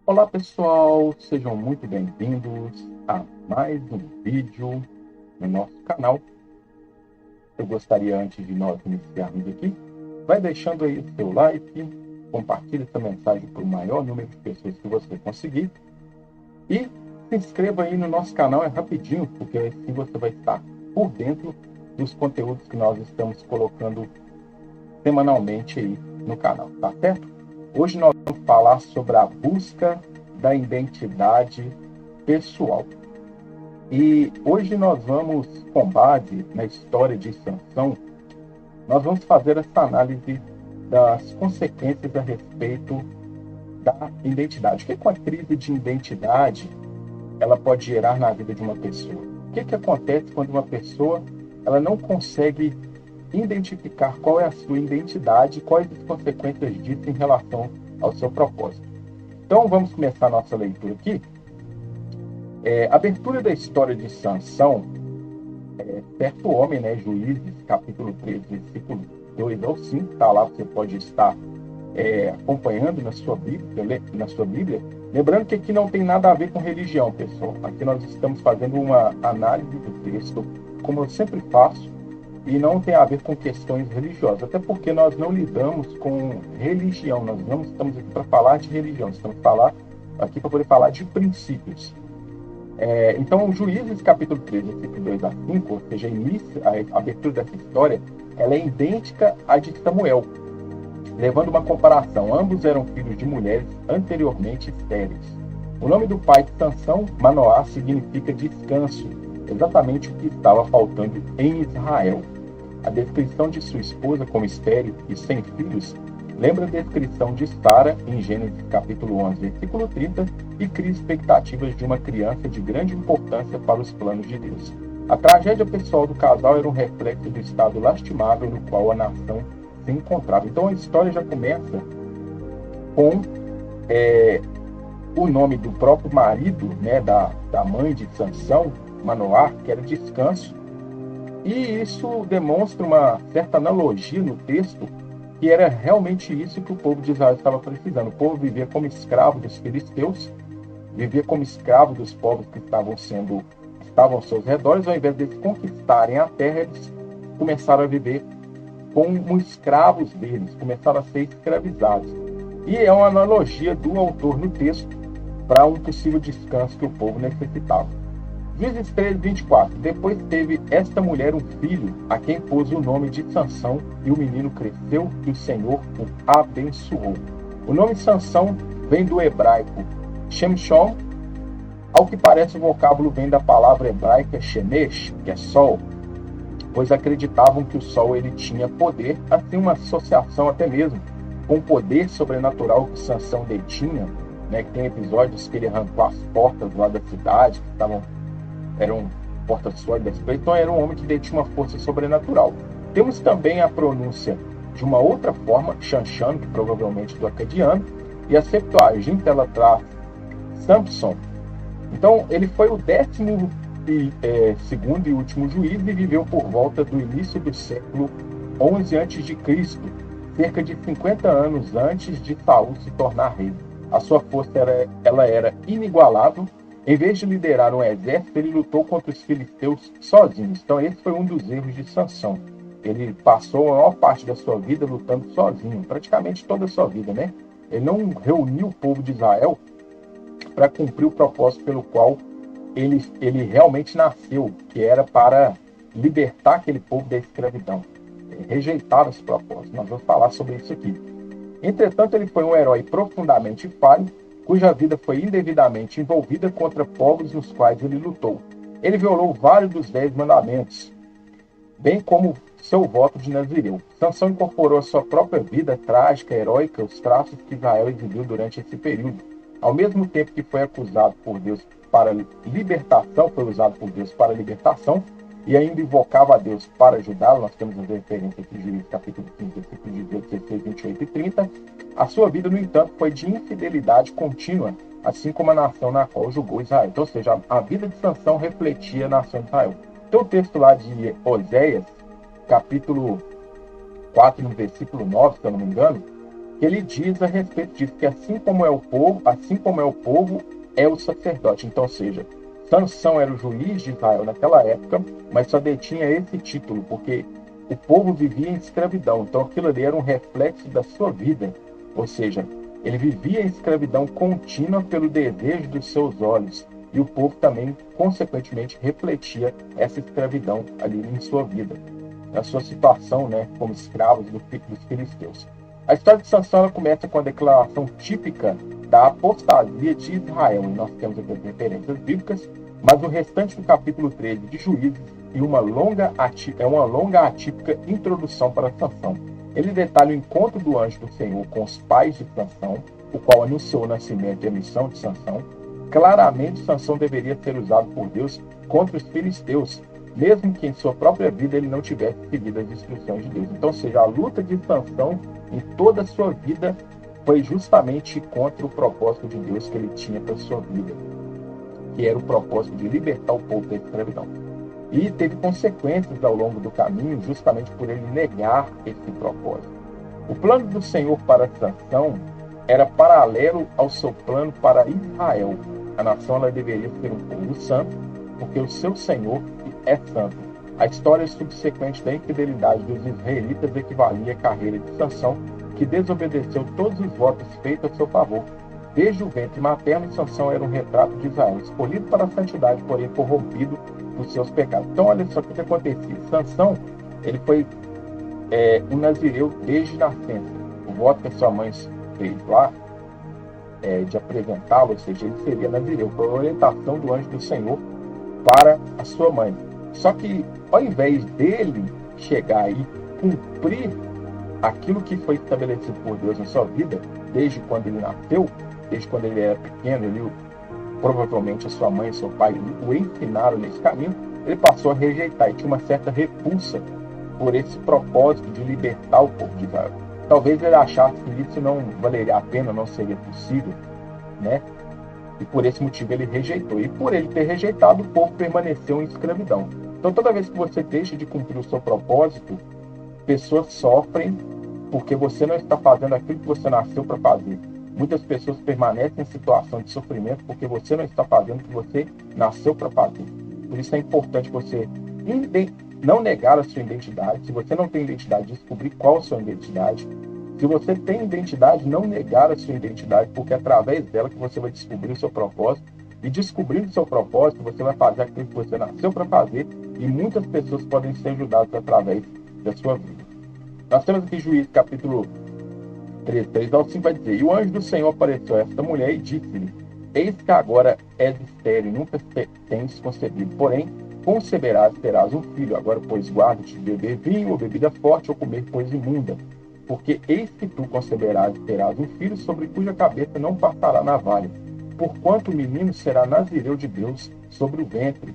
Olá pessoal, sejam muito bem-vindos a mais um vídeo no nosso canal. Eu gostaria, antes de nós iniciarmos aqui, vai deixando aí o seu like, compartilhe essa mensagem para o maior número de pessoas que você conseguir e se inscreva aí no nosso canal, é rapidinho, porque assim você vai estar por dentro dos conteúdos que nós estamos colocando semanalmente aí no canal, tá certo? Hoje nós vamos falar sobre a busca da identidade pessoal. E hoje nós vamos, com base na história de Sansão, nós vamos fazer essa análise das consequências a respeito da identidade. O que é uma crise de identidade ela pode gerar na vida de uma pessoa? O que acontece quando uma pessoa ela não consegue identificar qual é a sua identidade e quais as consequências disso em relação ao seu propósito? Então vamos começar a nossa leitura aqui. A abertura da história de Sansão, certo homem, né, Juízes, capítulo 13, versículo 2 ao 5, tá lá, você pode estar acompanhando na sua Bíblia. Lembrando que aqui não tem nada a ver com religião, pessoal. Aqui nós estamos fazendo uma análise do texto, como eu sempre faço, e não tem a ver com questões religiosas, até porque nós não lidamos com religião, nós não estamos aqui para falar de religião, estamos aqui para poder falar de princípios. Então, Juízes capítulo 13, versículo 2 a 5, ou seja, a abertura dessa história, ela é idêntica à de Samuel, levando uma comparação. Ambos eram filhos de mulheres anteriormente estéreis. O nome do pai de Sansão, Manoá, significa descanso, exatamente o que estava faltando em Israel. A descrição de sua esposa como estéril e sem filhos lembra a descrição de Sara em Gênesis capítulo 11, versículo 30, e cria expectativas de uma criança de grande importância para os planos de Deus. A tragédia pessoal do casal era um reflexo do estado lastimável no qual a nação se encontrava. Então a história já começa com o nome do próprio marido, né, da mãe de Sansão, Manoá, que era descanso. E isso demonstra uma certa analogia no texto, que era realmente isso que o povo de Israel estava precisando. O povo vivia como escravo dos filisteus, vivia como escravo dos povos que estavam aos seus redores. Ao invés de eles conquistarem a terra, eles começaram a viver como escravos deles, começaram a ser escravizados. E é uma analogia do autor no texto para um possível descanso que o povo necessitava. Juízes 13, 24. Depois teve esta mulher um filho, a quem pôs o nome de Sansão, e o menino cresceu e o Senhor o abençoou. O nome Sansão vem do hebraico Shemshon. Ao que parece, o vocábulo vem da palavra hebraica Shemesh, que é sol, pois acreditavam que o sol ele tinha poder, assim uma associação até mesmo com o poder sobrenatural que Sansão detinha, né, que tem episódios que ele arrancou as portas lá da cidade, que eram portas sólidas, então era um homem que detinha uma força sobrenatural. Temos também a pronúncia de uma outra forma, Shanshan, que provavelmente do acadiano, e a Septuaginta ela traz Samson. Então ele foi o 12º e último juiz e viveu por volta do início do século 11 a.C., cerca de 50 anos antes de Saul se tornar rei. A sua força ela era inigualável. Em vez de liderar um exército, ele lutou contra os filisteus sozinho. Então esse foi um dos erros de Sansão. Ele passou a maior parte da sua vida lutando sozinho, praticamente toda a sua vida, né? Ele não reuniu o povo de Israel para cumprir o propósito pelo qual ele realmente nasceu, que era para libertar aquele povo da escravidão. Ele rejeitava esse propósito. Nós vamos falar sobre isso aqui. Entretanto, ele foi um herói profundamente falho, cuja vida foi indevidamente envolvida contra povos nos quais ele lutou. Ele violou vários dos 10 mandamentos, bem como seu voto de Nazireu. Sansão incorporou à sua própria vida trágica, heróica, os traços que Israel exibiu durante esse período. Ao mesmo tempo que foi acusado por Deus para libertação, foi usado por Deus para libertação, e ainda invocava a Deus para ajudá-lo. Nós temos as referências aqui de Juízes capítulo 15, versículos 18, 16, 28 e 30. A sua vida, no entanto, foi de infidelidade contínua, assim como a nação na qual julgou Israel. Então, ou seja, a vida de Sansão refletia a nação de Israel. Tem o texto lá de Oséias, capítulo 4, no versículo 9, se eu não me engano, que ele diz a respeito disso, que assim como é o povo, é o sacerdote. Então, ou seja, Sansão era o juiz de Israel naquela época, mas só detinha esse título, porque o povo vivia em escravidão. Então, aquilo ali era um reflexo da sua vida. Ou seja, ele vivia em escravidão contínua pelo desejo dos seus olhos. E o povo também, consequentemente, refletia essa escravidão ali em sua vida, na sua situação, né, como escravos dos filisteus. A história de Sansão ela começa com a declaração típica da apostasia de Israel, e nós temos aqui as referências bíblicas, mas o restante do capítulo 13 de Juízes é uma longa atípica introdução para Sansão. Ele detalha o encontro do anjo do Senhor com os pais de Sansão, o qual anunciou o nascimento e a missão de Sansão. Claramente, Sansão deveria ser usado por Deus contra os filisteus, mesmo que em sua própria vida ele não tivesse seguido as instruções de Deus. Então, ou seja, a luta de Sansão em toda a sua vida foi justamente contra o propósito de Deus que ele tinha para a sua vida, que era o propósito de libertar o povo da escravidão. E teve consequências ao longo do caminho, justamente por ele negar esse propósito. O plano do Senhor para Sansão era paralelo ao seu plano para Israel. A nação ela deveria ser um povo santo, porque o seu Senhor é santo. A história subsequente da infidelidade dos israelitas equivalia à carreira de Sansão, que desobedeceu todos os votos feitos a seu favor. Desde o ventre materno, Sansão era um retrato de Israel, escolhido para a santidade, porém corrompido por seus pecados. Então, olha só o que acontecia. Sansão, ele foi um nazireu desde nascença. O voto que a sua mãe fez lá, de apresentá-lo, ou seja, ele seria nazireu. Foi a orientação do anjo do Senhor para a sua mãe. Só que, ao invés dele chegar e cumprir aquilo que foi estabelecido por Deus na sua vida, desde quando ele nasceu, desde quando ele era pequeno, provavelmente a sua mãe e seu pai o ensinaram nesse caminho, ele passou a rejeitar e tinha uma certa repulsa por esse propósito de libertar o povo de Israel. Talvez ele achasse que isso não valeria a pena, não seria possível, né? E por esse motivo ele rejeitou. E por ele ter rejeitado, o povo permaneceu em escravidão. Então, toda vez que você deixa de cumprir o seu propósito, pessoas sofrem porque você não está fazendo aquilo que você nasceu para fazer. Muitas pessoas permanecem em situação de sofrimento porque você não está fazendo o que você nasceu para fazer. Por isso é importante você não negar a sua identidade. Se você não tem identidade, descobrir qual a sua identidade. Se você tem identidade, não negar a sua identidade, porque é através dela que você vai descobrir o seu propósito. E descobrindo o seu propósito, você vai fazer aquilo que você nasceu para fazer, e muitas pessoas podem ser ajudadas através da sua vida. Nós temos aqui Juízes capítulo 13, 3 ao 5, vai dizer: E o anjo do Senhor apareceu a esta mulher e disse-lhe: Eis que agora és estéril e nunca tens concebido, porém conceberás e terás um filho. Agora, pois, guarda-te de beber vinho ou bebida forte ou comer coisa imunda, porque eis que tu conceberás e terás um filho sobre cuja cabeça não passará navalha, porquanto o menino será nazireu de Deus sobre o ventre,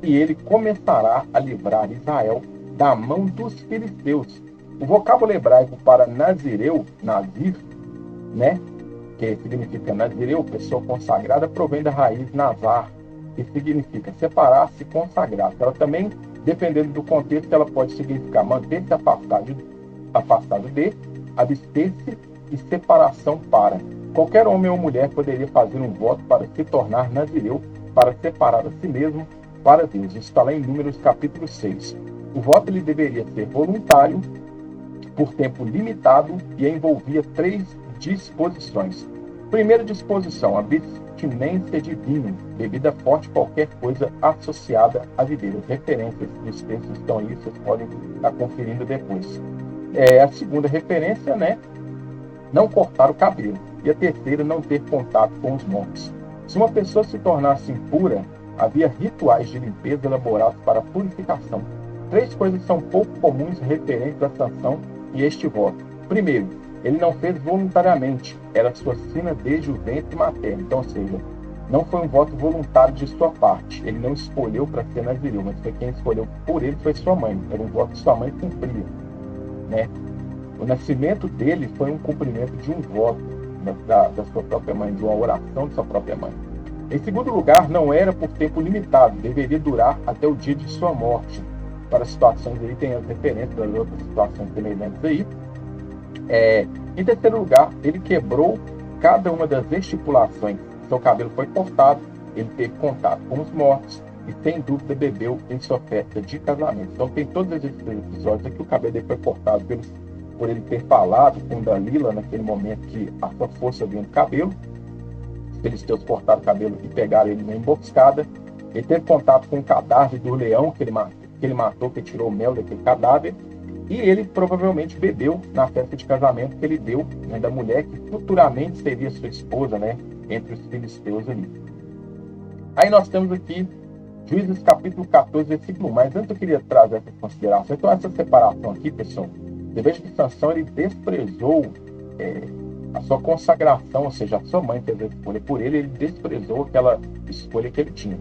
e ele começará a livrar Israel da mão dos filisteus. O vocábulo hebraico para nazireu, nazir, né, que significa nazireu, pessoa consagrada, provém da raiz nazar, que significa separar-se, consagrar. Ela também, dependendo do contexto, ela pode significar manter-se afastado de, abster-se e separação para. Qualquer homem ou mulher poderia fazer um voto para se tornar nazireu, para separar a si mesmo para Deus. Isso está lá em Números capítulo 6. O voto ele deveria ser voluntário, por tempo limitado, e envolvia 3 disposições. Primeira disposição: abstinência de vinho, bebida forte, qualquer coisa associada à videira. As referências dos textos estão aí, vocês podem estar conferindo depois. A segunda referência, né, não cortar o cabelo. E a terceira, não ter contato com os mortos. Se uma pessoa se tornasse impura, havia rituais de limpeza elaborados para a purificação. 3 coisas são pouco comuns referentes à Sansão e este voto. Primeiro, ele não fez voluntariamente, era sua sina desde o ventre materno. Então, ou seja, não foi um voto voluntário de sua parte. Ele não escolheu para ser nazireu, mas foi quem escolheu por ele foi sua mãe. Era um voto que sua mãe cumpria, né? O nascimento dele foi um cumprimento de um voto da sua própria mãe, de uma oração de sua própria mãe. Em segundo lugar, não era por tempo limitado, deveria durar até o dia de sua morte. Para situações aí, tem as referências das outras situações semelhantes aí. Em terceiro lugar, ele quebrou cada uma das estipulações. Seu cabelo foi cortado, ele teve contato com os mortos e, sem dúvida, bebeu em sua festa de casamento. Então, tem todos esses episódios aqui. O cabelo dele foi cortado por ele ter falado com Dalila naquele momento que a sua força vinha do cabelo. Os filisteus cortaram o cabelo e pegaram ele na emboscada. Ele teve contato com o cadáver do leão que ele matou, que tirou o mel daquele cadáver. E ele provavelmente bebeu na festa de casamento que ele deu, né, da mulher que futuramente seria sua esposa, né, entre os filisteus ali. Aí nós temos aqui Juízes capítulo 14, versículo 1. Mas antes eu queria trazer essa consideração. Então essa separação aqui, pessoal, você veja que Sansão ele desprezou a sua consagração, ou seja, a sua mãe fez a escolha por ele, ele desprezou aquela escolha que ele tinha.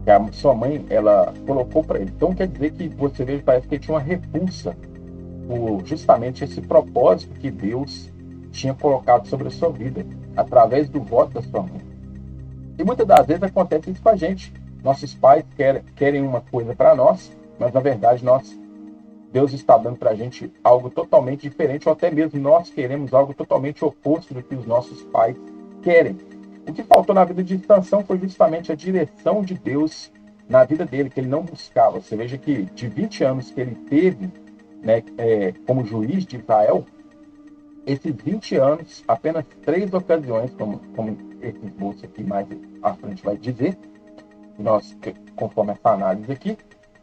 Que a sua mãe, ela colocou para ele. Então quer dizer que você veja, parece que ele tinha uma repulsa por justamente esse propósito que Deus tinha colocado sobre a sua vida, através do voto da sua mãe. E muitas das vezes acontece isso com a gente. Nossos pais querem uma coisa para nós, mas na verdade Deus está dando para a gente algo totalmente diferente, ou até mesmo nós queremos algo totalmente oposto do que os nossos pais querem. O que faltou na vida de Sansão foi justamente a direção de Deus na vida dele, que ele não buscava. Você veja que de 20 anos que ele teve, né, como juiz de Israel, esses 20 anos, apenas 3 ocasiões, como esse esboço aqui mais à frente vai dizer, conforme essa análise aqui,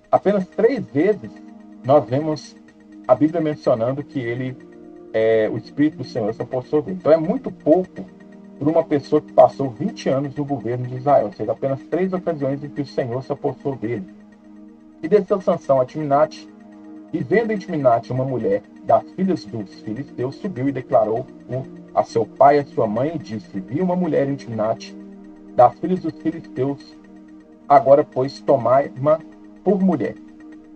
apenas 3 vezes nós vemos a Bíblia mencionando que o Espírito do Senhor se apossou dele. Então é muito pouco por uma pessoa que passou 20 anos no governo de Israel, ou seja, apenas 3 ocasiões em que o Senhor se apossou dele. E desceu Sansão a Timnate, e vendo em Timnate uma mulher das filhas dos filisteus, subiu e declarou a seu pai e a sua mãe, e disse: vi uma mulher em Timnate das filhas dos filisteus, agora, pois, tomai-ma por mulher.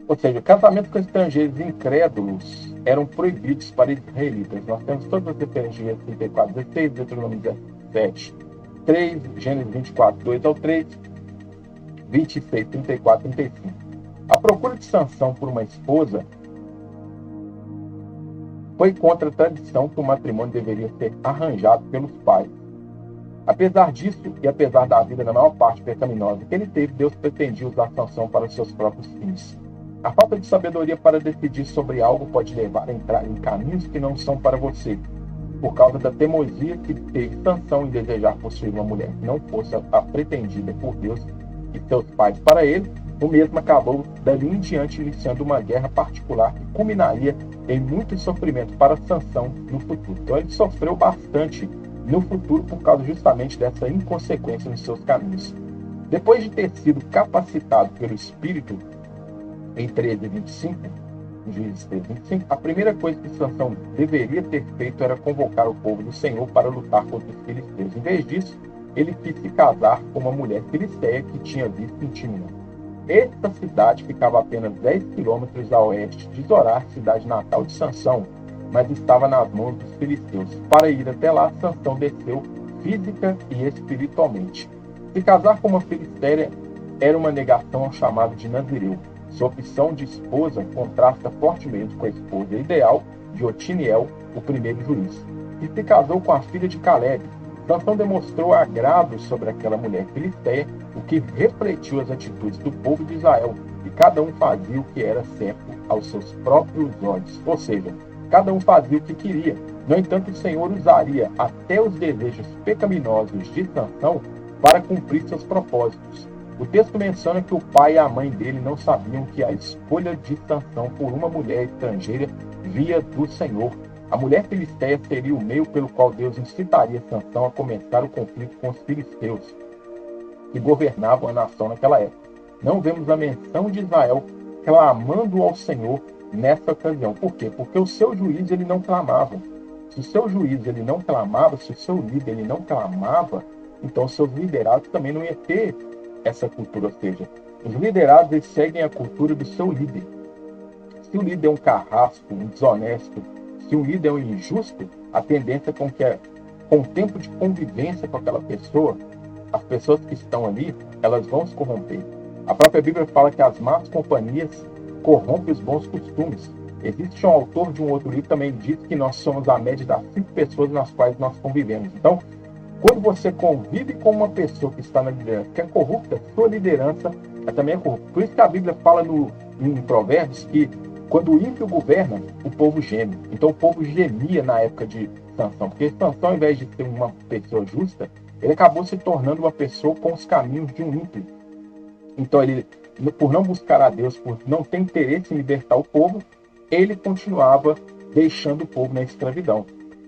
Ou seja, o casamento com estrangeiros incrédulos eram proibidos para israelitas. Nós temos todas as referências de Gênesis 34, 16, Deuteronômio 17, 3, Gênesis 24, 2 ao 3, 26, 34, 35. A procura de Sansão por uma esposa foi contra a tradição que o matrimônio deveria ser arranjado pelos pais. Apesar disso, e apesar da vida na maior parte pecaminosa que ele teve, Deus pretendia usar Sansão para os seus próprios fins. A falta de sabedoria para decidir sobre algo pode levar a entrar em caminhos que não são para você, por causa da teimosia que teve Sansão em desejar possuir uma mulher que não fosse a pretendida por Deus e seus pais para ele. O mesmo acabou dali em diante iniciando uma guerra particular que culminaria em muito sofrimento para Sansão no futuro. Então ele sofreu bastante no futuro por causa justamente dessa inconsequência nos seus caminhos. Depois de ter sido capacitado pelo Espírito, em 13:25, Juízes 13:25, a primeira coisa que Sansão deveria ter feito era convocar o povo do Senhor para lutar contra os filisteus. Em vez disso, ele quis se casar com uma mulher filisteia que tinha visto em Timna. Esta cidade ficava a apenas 10 quilômetros a oeste de Zorar, cidade natal de Sansão, mas estava nas mãos dos filisteus. Para ir até lá, Sansão desceu física e espiritualmente. Se casar com uma filisteia era uma negação ao chamado de Nazireu. Sua opção de esposa contrasta fortemente com a esposa ideal de Otiniel, o primeiro juiz. E se casou com a filha de Caleb. Sansão demonstrou agrado sobre aquela mulher filisteia, o que refletiu as atitudes do povo de Israel, e cada um fazia o que era certo aos seus próprios olhos. Ou seja, cada um fazia o que queria. No entanto, o Senhor usaria até os desejos pecaminosos de Sansão para cumprir seus propósitos. O texto menciona que o pai e a mãe dele não sabiam que a escolha de Sansão por uma mulher estrangeira via do Senhor. A mulher filisteia seria o meio pelo qual Deus incitaria Sansão a começar o conflito com os filisteus, que governavam a nação naquela época. Não vemos a menção de Israel clamando ao Senhor nessa ocasião. Por quê? Porque o seu juiz ele não clamava. Se o seu juiz ele não clamava, se o seu líder ele não clamava, então os seus liderados também não iam ter essa cultura. Ou seja, os liderados eles seguem a cultura do seu líder. Se o líder é um carrasco, um desonesto, se o líder é um injusto, a tendência é com o tempo de convivência com aquela pessoa, as pessoas que estão ali, elas vão se corromper. A própria Bíblia fala que as más companhias corrompem os bons costumes. Existe um autor de um outro livro também diz que nós somos a média das 5 pessoas nas quais nós convivemos. Então, quando você convive com uma pessoa que está na liderança, que é corrupta, sua liderança também é corrupta. Por isso que a Bíblia fala em Provérbios que quando o ímpio governa, o povo geme. Então o povo gemia na época de Sansão, porque Sansão, ao invés de ser uma pessoa justa, ele acabou se tornando uma pessoa com os caminhos de um ímpio. Então ele, por não buscar a Deus, por não ter interesse em libertar o povo, ele continuava deixando o povo na escravidão.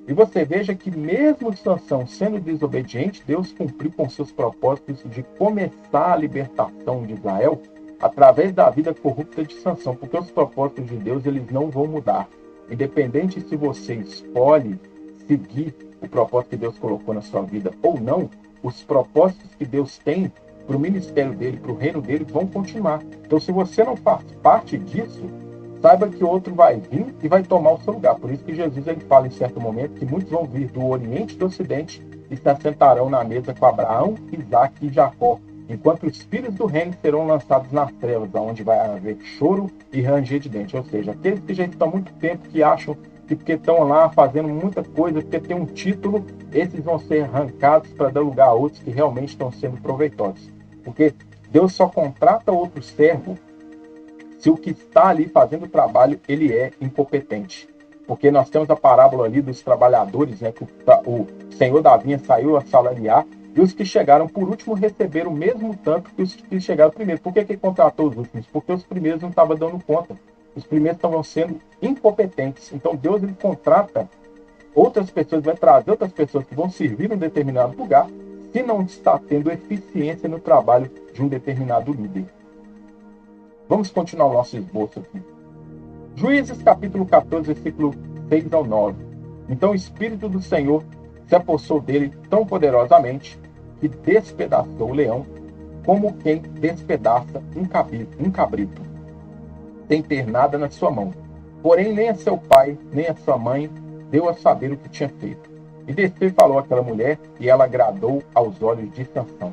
E você veja que mesmo Sansão sendo desobediente, Deus cumpriu com seus propósitos de começar a libertação de Israel através da vida corrupta de Sansão, porque os propósitos de Deus eles não vão mudar. Independente se você escolhe seguir o propósito que Deus colocou na sua vida ou não, os propósitos que Deus tem para o ministério dele, para o reino dele, vão continuar. Então, se você não faz parte disso, saiba que outro vai vir e vai tomar o seu lugar. Por isso que Jesus ele fala em certo momento que muitos vão vir do Oriente e do Ocidente e se assentarão na mesa com Abraão, Isaque e Jacó, enquanto os filhos do reino serão lançados nas trevas, onde vai haver choro e ranger de dentes. Ou seja, aqueles que já estão há muito tempo, que acham que porque estão lá fazendo muita coisa, porque tem um título, esses vão ser arrancados para dar lugar a outros que realmente estão sendo proveitosos. Porque Deus só contrata outro servo se o que está ali fazendo o trabalho, ele é incompetente. Porque nós temos a parábola ali dos trabalhadores, né, que o senhor da vinha saiu a salariar, e os que chegaram por último receberam o mesmo tanto que os que chegaram primeiro. Por que ele contratou os últimos? Porque os primeiros não estavam dando conta. Os primeiros estavam sendo incompetentes. Então Deus ele contrata outras pessoas, vai trazer outras pessoas que vão servir em um determinado lugar, se não está tendo eficiência no trabalho de um determinado líder. Vamos continuar o nosso esboço aqui. Juízes capítulo 14, versículo 6 ao 9. Então o Espírito do Senhor se apossou dele tão poderosamente que despedaçou o leão como quem despedaça um cabrito, sem ter nada na sua mão. Porém, nem a seu pai, nem a sua mãe deu a saber o que tinha feito. E desceu e falou àquela mulher, e ela agradou aos olhos de Sansão.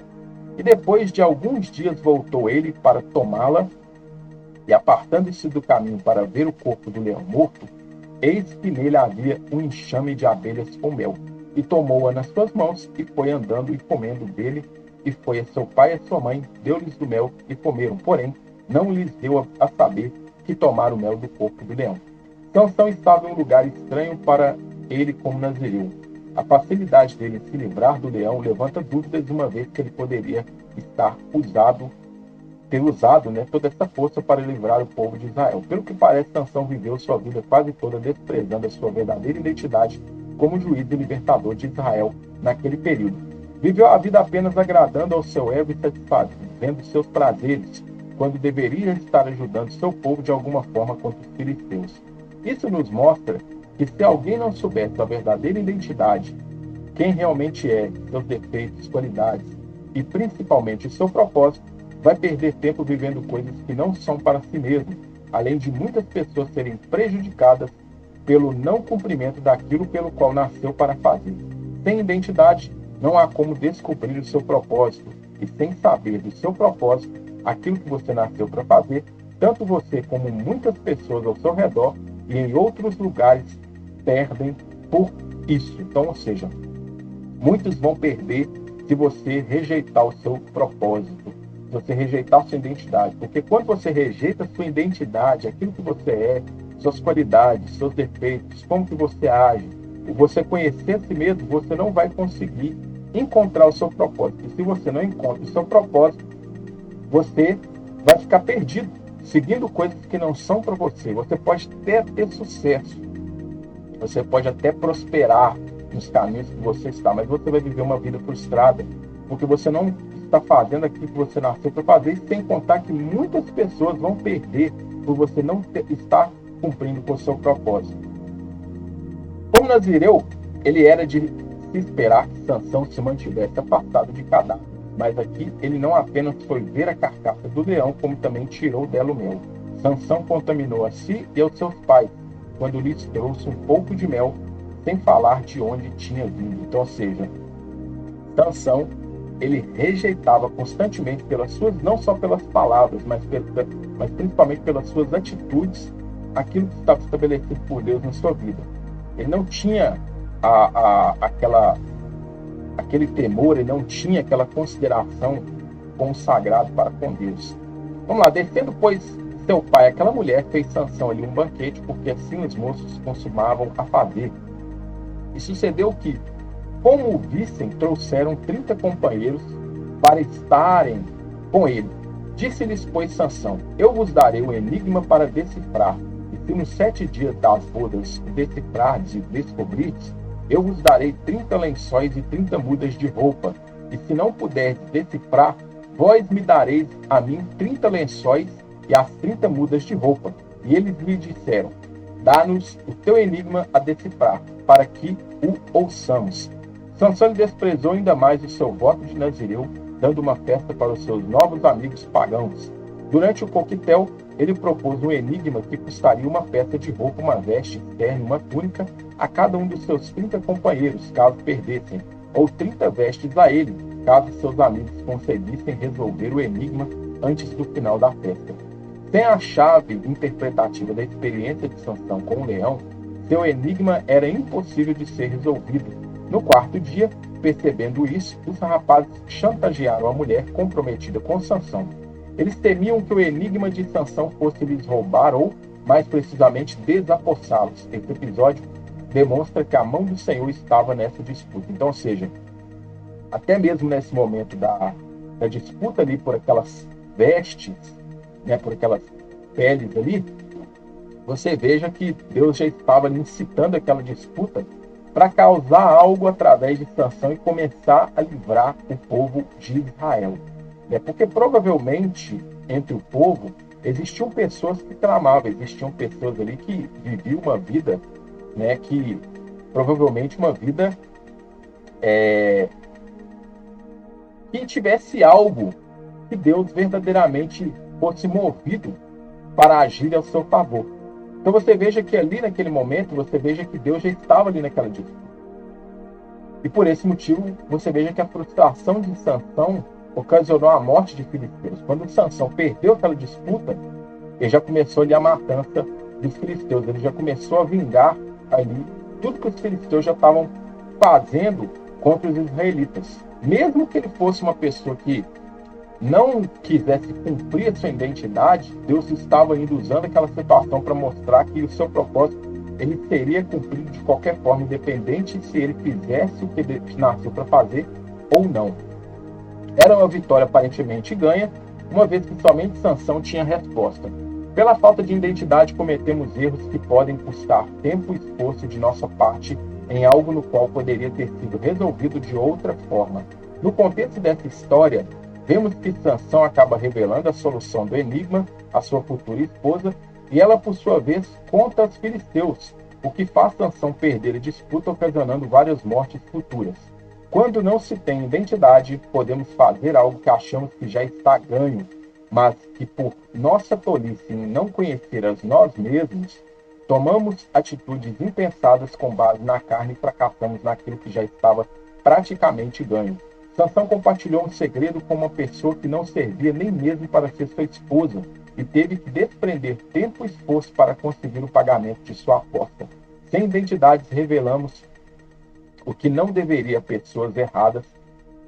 E depois de alguns dias voltou ele para tomá-la, e apartando-se do caminho para ver o corpo do leão morto, eis que nele havia um enxame de abelhas com mel. E tomou-a nas suas mãos, e foi andando e comendo dele, e foi a seu pai e a sua mãe, deu-lhes do mel, e comeram. Porém, não lhes deu a saber que tomaram o mel do corpo do leão. Sansão estava em um lugar estranho para ele como nazireu. A facilidade dele em se livrar do leão levanta dúvidas, uma vez que ele poderia ter usado toda essa força para livrar o povo de Israel. Pelo que parece, Sansão viveu sua vida quase toda desprezando a sua verdadeira identidade como juiz e libertador de Israel naquele período. Viveu a vida apenas agradando ao seu ego e satisfazendo seus prazeres, quando deveria estar ajudando seu povo de alguma forma contra os filisteus. Isso nos mostra que se alguém não souber sua verdadeira identidade, quem realmente é, seus defeitos, qualidades e principalmente o seu propósito, vai perder tempo vivendo coisas que não são para si mesmo, além de muitas pessoas serem prejudicadas pelo não cumprimento daquilo pelo qual nasceu para fazer. Sem identidade, não há como descobrir o seu propósito, e sem saber do seu propósito, aquilo que você nasceu para fazer, tanto você como muitas pessoas ao seu redor e em outros lugares perdem por isso. Então, ou seja, muitos vão perder se você rejeitar o seu propósito, se você rejeitar a sua identidade. Porque quando você rejeita a sua identidade, aquilo que você é, suas qualidades, seus defeitos, como que você age, você conhecer a si mesmo, você não vai conseguir encontrar o seu propósito. E se você não encontra o seu propósito, você vai ficar perdido, seguindo coisas que não são para você. Você pode até ter sucesso, você pode até prosperar nos caminhos que você está, mas você vai viver uma vida frustrada, porque você não está fazendo aquilo que você nasceu para fazer, e sem contar que muitas pessoas vão perder por você não estar cumprindo com o seu propósito. Como nazireu, ele era de se esperar que Sansão se mantivesse afastado de cadáver, mas aqui ele não apenas foi ver a carcaça do leão, como também tirou dela o mel. Sansão contaminou a si e aos seus pais, quando lhes trouxe um pouco de mel, sem falar de onde tinha vindo. Então, ou seja, Sansão, ele rejeitava constantemente pelas suas, não só pelas palavras, mas principalmente pelas suas atitudes, aquilo que estava estabelecido por Deus na sua vida. Ele não tinha aquele temor, ele não tinha aquela consideração com o sagrado para com Deus. Vamos lá, descendo, pois, seu pai, aquela mulher fez Sansão ali um banquete, porque assim os moços costumavam a fazer. E sucedeu que, como o vissem, trouxeram 30 companheiros para estarem com ele. Disse-lhes, pois, Sansão: eu vos darei um enigma para decifrar, e se nos 7 dias das bodas decifrardes e descobrirdes, eu vos darei 30 lençóis e 30 mudas de roupa. E se não puderdes decifrar, vós me dareis a mim 30 lençóis e as 30 mudas de roupa. E eles lhe disseram: dá-nos o teu enigma a decifrar, para que o ouçamos. Sansão lhe desprezou ainda mais o seu voto de Nazireu, dando uma festa para os seus novos amigos pagãos. Durante o coquetel, ele propôs um enigma que custaria uma peça de roupa, uma veste externa e uma túnica a cada um dos seus 30 companheiros, caso perdessem, ou 30 vestes a ele, caso seus amigos conseguissem resolver o enigma antes do final da festa. Sem a chave interpretativa da experiência de Sansão com o leão, seu enigma era impossível de ser resolvido. No quarto dia, percebendo isso, os rapazes chantagearam a mulher comprometida com Sansão. Eles temiam que o enigma de Sansão fosse lhes roubar ou, mais precisamente, desapossá-los. Esse episódio demonstra que a mão do Senhor estava nessa disputa. Então, ou seja, até mesmo nesse momento da disputa ali por aquelas vestes, né, por aquelas peles ali, você veja que Deus já estava ali incitando aquela disputa para causar algo através de Sansão e começar a livrar o povo de Israel. Porque provavelmente entre o povo existiam pessoas que clamavam, existiam pessoas ali que viviam uma vida, né, que provavelmente uma vida que tivesse algo que Deus verdadeiramente fosse movido para agir ao seu favor. Então você veja que ali naquele momento, você veja que Deus já estava ali naquela disputa. E por esse motivo, você veja que a frustração de Sansão ocasionou a morte de filisteus. Quando Sansão perdeu aquela disputa, ele já começou ali a matança dos filisteus. Ele já começou a vingar ali tudo que os filisteus já estavam fazendo contra os israelitas. Mesmo que ele fosse uma pessoa que não quisesse cumprir a sua identidade, Deus estava ainda usando aquela situação para mostrar que o seu propósito ele seria cumprido de qualquer forma, independente se ele fizesse o que ele nasceu para fazer ou não. Era uma vitória aparentemente ganha, uma vez que somente Sansão tinha resposta. Pela falta de identidade, cometemos erros que podem custar tempo e esforço de nossa parte em algo no qual poderia ter sido resolvido de outra forma. No contexto dessa história, vemos que Sansão acaba revelando a solução do enigma à sua futura esposa e ela, por sua vez, conta aos filisteus, o que faz Sansão perder a disputa, ocasionando várias mortes futuras. Quando não se tem identidade, podemos fazer algo que achamos que já está ganho, mas que por nossa tolice em não conhecer a nós mesmos, tomamos atitudes impensadas com base na carne e fracassamos naquilo que já estava praticamente ganho. Sansão compartilhou um segredo com uma pessoa que não servia nem mesmo para ser sua esposa e teve que desprender tempo e esforço para conseguir o pagamento de sua aposta. Sem identidades, revelamos o que não deveria a pessoas erradas,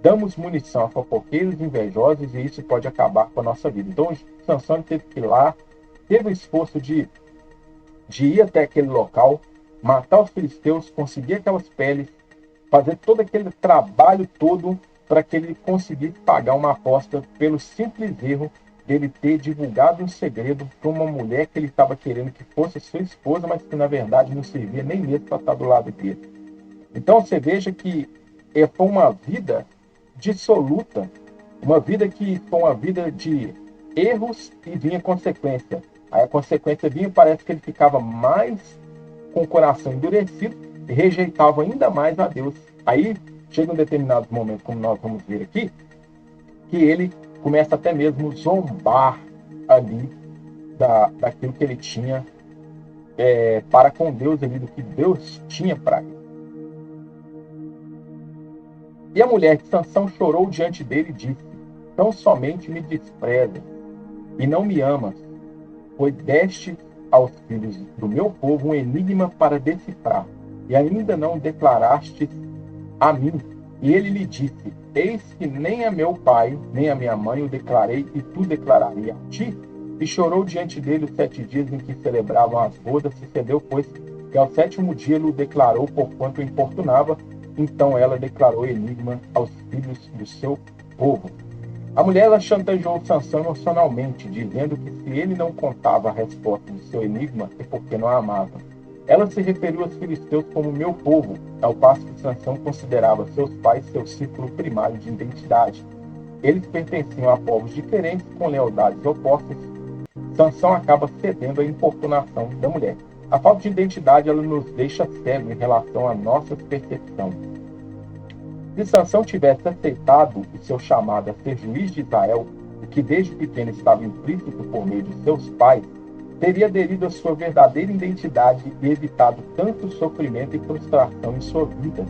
damos munição a fofoqueiros invejosos e isso pode acabar com a nossa vida. Então, Sansão teve que ir lá, teve o esforço de ir até aquele local, matar os filisteus, conseguir aquelas peles, fazer todo aquele trabalho todo para que ele conseguisse pagar uma aposta pelo simples erro dele ter divulgado um segredo para uma mulher que ele estava querendo que fosse sua esposa, mas que na verdade não servia nem mesmo para estar do lado dele. Então você veja que foi uma vida dissoluta, uma vida que foi uma vida de erros e vinha consequência. Aí a consequência vinha, parece que ele ficava mais com o coração endurecido e rejeitava ainda mais a Deus. Aí chega um determinado momento, como nós vamos ver aqui, que ele começa até mesmo a zombar ali daquilo que ele tinha para com Deus, ali, do que Deus tinha para ele. E a mulher de Sansão chorou diante dele e disse: tão somente me desprezas e não me amas, pois deste aos filhos do meu povo um enigma para decifrar, e ainda não declarastes a mim. E ele lhe disse: Eis que nem a meu pai, nem a minha mãe o declarei, e tu declararei a ti. E chorou diante dele os 7 dias em que celebravam as bodas. Sucedeu, pois, que ao 7º dia ele o declarou, porquanto o importunava. Então ela declarou o enigma aos filhos do seu povo. A mulher ela chantageou Sansão emocionalmente, dizendo que se ele não contava a resposta do seu enigma, é porque não a amava. Ela se referiu aos filisteus como meu povo, ao passo que Sansão considerava seus pais seu círculo primário de identidade. Eles pertenciam a povos diferentes com lealdades opostas. Sansão acaba cedendo à importunação da mulher. A falta de identidade ela nos deixa cegos em relação à nossa percepção. Se Sansão tivesse aceitado o seu chamado a ser juiz de Israel, o que desde pequeno estava implícito por meio de seus pais, teria aderido à sua verdadeira identidade e evitado tanto sofrimento e frustração em sua vida.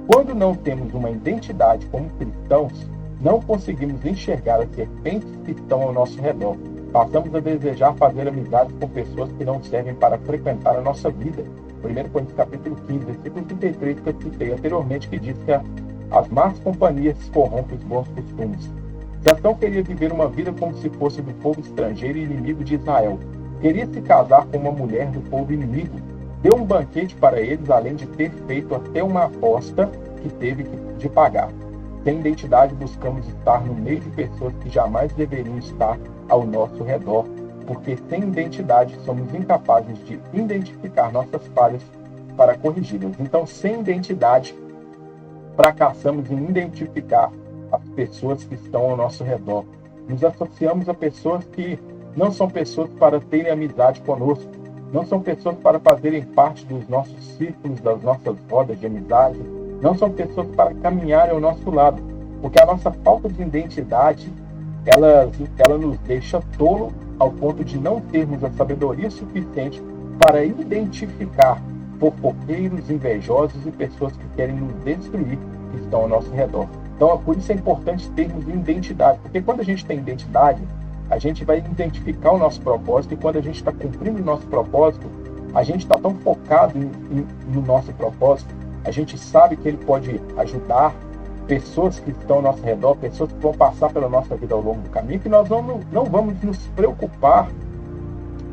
Quando não temos uma identidade como cristãos, não conseguimos enxergar as serpentes que estão ao nosso redor. Passamos a desejar fazer amizades com pessoas que não servem para frequentar a nossa vida. 1 Coríntios capítulo 15, versículo 33, que eu citei anteriormente, que diz que as más companhias corrompem os bons costumes. Sansão queria viver uma vida como se fosse do povo estrangeiro e inimigo de Israel. Queria se casar com uma mulher do povo inimigo. Deu um banquete para eles, além de ter feito até uma aposta que teve de pagar. Sem identidade, buscamos estar no meio de pessoas que jamais deveriam estar ao nosso redor, porque sem identidade somos incapazes de identificar nossas falhas para corrigi-las. Então, sem identidade, fracassamos em identificar as pessoas que estão ao nosso redor. Nos associamos a pessoas que não são pessoas para terem amizade conosco, não são pessoas para fazerem parte dos nossos círculos, das nossas rodas de amizade, não são pessoas para caminharem ao nosso lado, porque a nossa falta de identidade, ela nos deixa tolo ao ponto de não termos a sabedoria suficiente para identificar fofoqueiros, invejosos e pessoas que querem nos destruir, que estão ao nosso redor. Então, por isso é importante termos identidade, porque quando a gente tem identidade, a gente vai identificar o nosso propósito, e quando a gente está cumprindo o nosso propósito, a gente está tão focado no nosso propósito, a gente sabe que ele pode ajudar pessoas que estão ao nosso redor, pessoas que vão passar pela nossa vida ao longo do caminho, que nós não vamos nos preocupar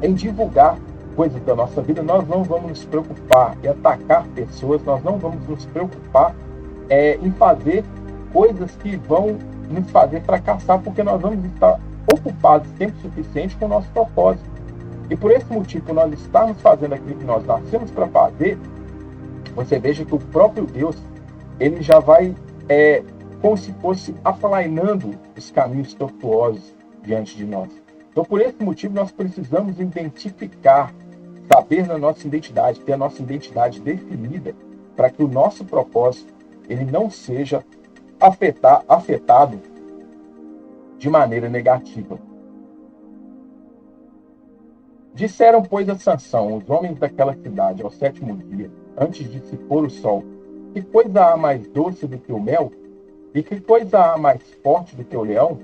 em divulgar coisas da nossa vida, nós não vamos nos preocupar em atacar pessoas, nós não vamos nos preocupar em fazer coisas que vão nos fazer fracassar, porque nós vamos estar ocupados tempo suficiente com o nosso propósito. E por esse motivo, por nós estarmos fazendo aquilo que nós nascemos para fazer, você veja que o próprio Deus, ele já vai como se fosse aplainando os caminhos tortuosos diante de nós. Então, por esse motivo, nós precisamos identificar, saber na nossa identidade, ter a nossa identidade definida, para que o nosso propósito ele não seja afetado de maneira negativa. Disseram, pois, a Sansão, os homens daquela cidade, ao 7º dia, antes de se pôr o sol: que coisa há mais doce do que o mel? E que coisa há mais forte do que o leão?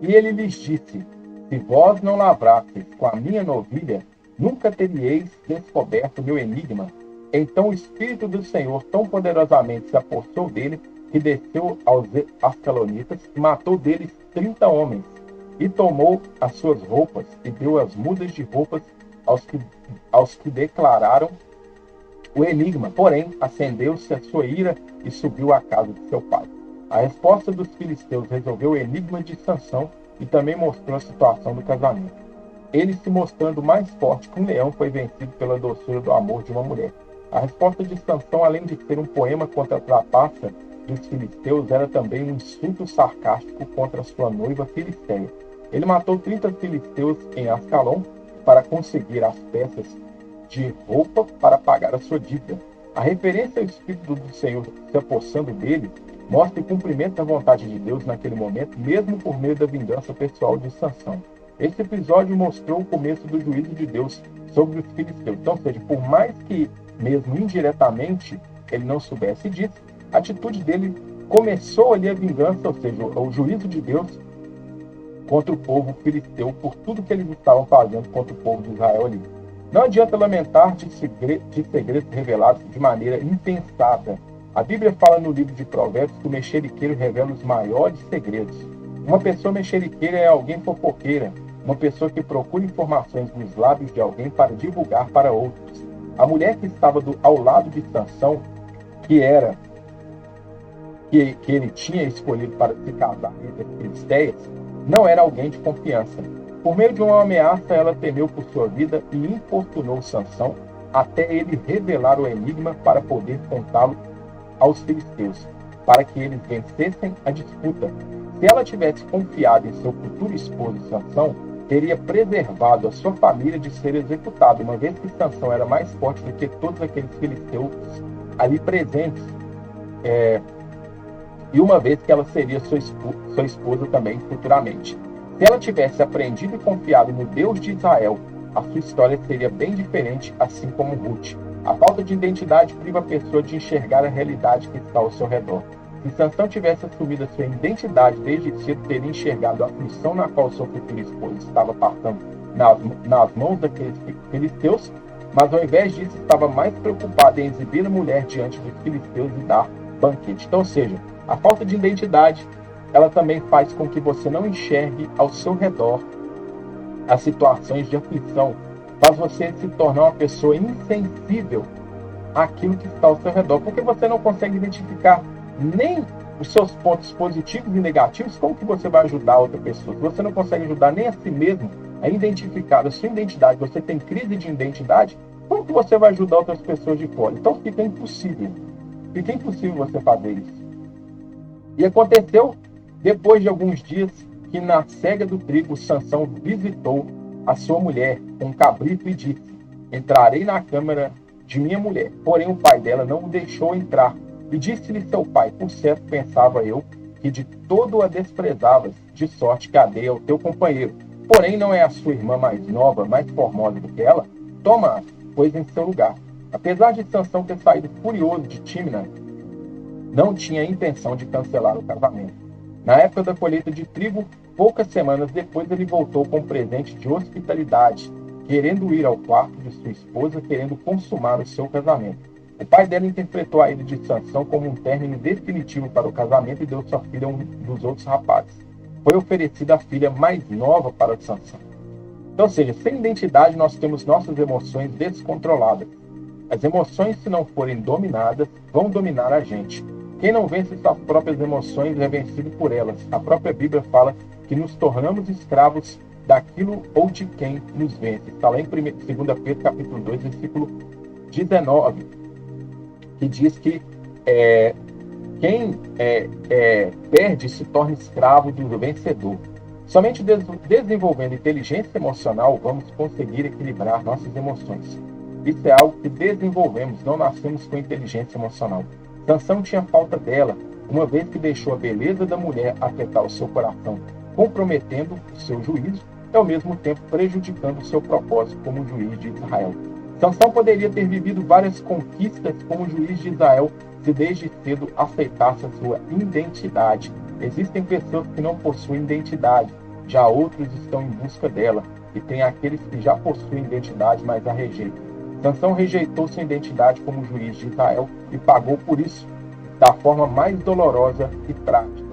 E ele lhes disse: se vós não lavrasseis com a minha novilha, nunca teríeis descoberto o meu enigma. Então o Espírito do Senhor tão poderosamente se apossou dele, que desceu aos Ascalonitas e matou deles 30 homens, e tomou as suas roupas e deu as mudas de roupas aos que declararam o enigma. Porém, acendeu-se a sua ira e subiu à casa de seu pai. A resposta dos filisteus resolveu o enigma de Sansão e também mostrou a situação do casamento. Ele, se mostrando mais forte que um leão, foi vencido pela doçura do amor de uma mulher. A resposta de Sansão, além de ser um poema contra a trapaça dos filisteus, era também um insulto sarcástico contra sua noiva filisteia. Ele matou 30 filisteus em Ascalon para conseguir as peças de roupa para pagar a sua dívida. A referência ao Espírito do Senhor se apossando dele mostra o cumprimento da vontade de Deus naquele momento, mesmo por meio da vingança pessoal de Sansão. Esse episódio mostrou o começo do juízo de Deus sobre os filisteus. Então, ou seja, por mais que, mesmo indiretamente, ele não soubesse disso, a atitude dele começou ali a vingança, ou seja, o juízo de Deus contra o povo filisteu por tudo que eles estavam fazendo contra o povo de Israel ali. Não adianta lamentar de segredos revelados de maneira impensada. A Bíblia fala no livro de Provérbios que o mexeriqueiro revela os maiores segredos. Uma pessoa mexeriqueira é alguém fofoqueira, uma pessoa que procura informações nos lábios de alguém para divulgar para outros. A mulher que estava ao lado de Sansão, que ele tinha escolhido para se casar entre as filisteias, não era alguém de confiança. Por meio de uma ameaça, ela temeu por sua vida e importunou Sansão até ele revelar o enigma para poder contá-lo aos filisteus, para que eles vencessem a disputa. Se ela tivesse confiado em seu futuro esposo Sansão, teria preservado a sua família de ser executado, uma vez que Sansão era mais forte do que todos aqueles filisteus ali presentes, e uma vez que ela seria sua esposa também futuramente. Se ela tivesse aprendido e confiado no Deus de Israel, a sua história seria bem diferente, assim como Ruth. A falta de identidade priva a pessoa de enxergar a realidade que está ao seu redor. Se Sansão tivesse assumido a sua identidade desde cedo, teria enxergado a aflição na qual seu futuro esposo estava passando nas mãos daqueles filisteus, mas ao invés disso estava mais preocupado em exibir a mulher diante dos filisteus e dar banquete. Então, ou seja, a falta de identidade, ela também faz com que você não enxergue ao seu redor as situações de aflição, faz você se tornar uma pessoa insensível àquilo que está ao seu redor, porque você não consegue identificar nem os seus pontos positivos e negativos. Como que você vai ajudar outra pessoa? Se você não consegue ajudar nem a si mesmo a identificar a sua identidade, você tem crise de identidade, como que você vai ajudar outras pessoas de fora? Então fica impossível você fazer isso. E aconteceu depois de alguns dias que na cega do trigo Sansão visitou a sua mulher com um cabrito e disse: entrarei na câmara de minha mulher. Porém o pai dela não o deixou entrar. E disse-lhe seu pai: por certo pensava eu que de todo a desprezavas, de sorte que a dei ao teu companheiro. Porém não é a sua irmã mais nova, mais formosa do que ela? Toma-a, pois em seu lugar. Apesar de Sansão ter saído furioso de Tímina, não tinha intenção de cancelar o casamento. Na época da colheita de trigo, poucas semanas depois, ele voltou com um presente de hospitalidade, querendo ir ao quarto de sua esposa, querendo consumar o seu casamento. O pai dela interpretou a ida de Sansão como um término definitivo para o casamento e deu sua filha a um dos outros rapazes. Foi oferecida a filha mais nova para Sansão. Então, ou seja, sem identidade nós temos nossas emoções descontroladas. As emoções, se não forem dominadas, vão dominar a gente. Quem não vence suas próprias emoções é vencido por elas. A própria Bíblia fala que nos tornamos escravos daquilo ou de quem nos vence. Está lá em 2 Pedro, capítulo 2, versículo 19, que diz que quem perde se torna escravo do vencedor. Somente desenvolvendo inteligência emocional vamos conseguir equilibrar nossas emoções. Isso é algo que desenvolvemos, não nascemos com inteligência emocional. Sansão tinha falta dela, uma vez que deixou a beleza da mulher afetar o seu coração, comprometendo o seu juízo e, ao mesmo tempo, prejudicando o seu propósito como juiz de Israel. Sansão poderia ter vivido várias conquistas como juiz de Israel se desde cedo aceitasse a sua identidade. Existem pessoas que não possuem identidade, já outros estão em busca dela, e tem aqueles que já possuem identidade, mas a rejeitam. Sansão rejeitou sua identidade como juiz de Israel e pagou por isso da forma mais dolorosa e trágica.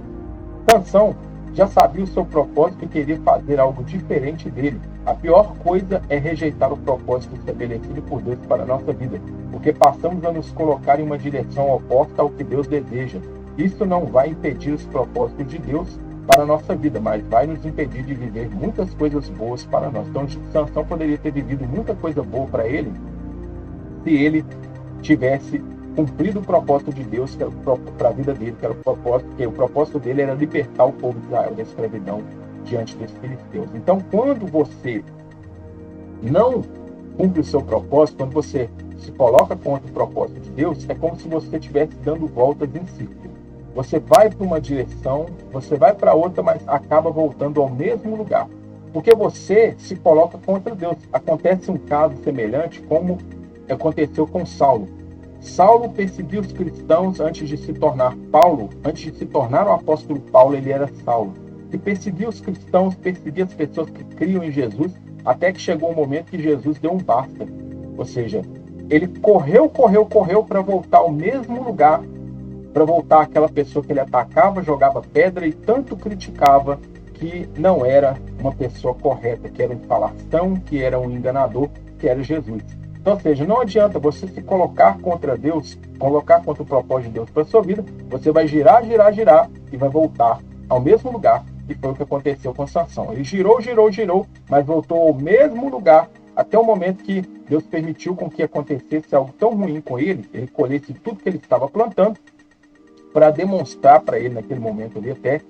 Sansão já sabia o seu propósito e queria fazer algo diferente dele. A pior coisa é rejeitar o propósito estabelecido por Deus para a nossa vida, porque passamos a nos colocar em uma direção oposta ao que Deus deseja. Isso não vai impedir os propósitos de Deus para a nossa vida, mas vai nos impedir de viver muitas coisas boas para nós. Então, Sansão poderia ter vivido muita coisa boa para ele se ele tivesse cumprido o propósito de Deus para a vida dele, que era o propósito dele era libertar o povo de Israel da escravidão diante dos filisteus. Então, quando você não cumpre o seu propósito, quando você se coloca contra o propósito de Deus, é como se você estivesse dando voltas em círculo. Você vai para uma direção, você vai para outra, mas acaba voltando ao mesmo lugar. Porque você se coloca contra Deus. Acontece um caso semelhante como aconteceu com Saulo. Saulo perseguia os cristãos antes de se tornar Paulo. Antes de se tornar o apóstolo Paulo, ele era Saulo. Ele perseguia os cristãos, perseguia as pessoas que criam em Jesus, até que chegou um momento que Jesus deu um basta. Ou seja, ele correu para voltar ao mesmo lugar, para voltar àquela pessoa que ele atacava, jogava pedra e tanto criticava, que não era uma pessoa correta, que era um falastrão, que era um enganador, que era Jesus. Então, ou seja, não adianta você se colocar contra Deus, colocar contra o propósito de Deus para a sua vida, você vai girar e vai voltar ao mesmo lugar, e foi o que aconteceu com Sansão. Ele girou, mas voltou ao mesmo lugar, até o momento que Deus permitiu com que acontecesse algo tão ruim com ele colhesse tudo que ele estava plantando, para demonstrar para ele, naquele momento ali até,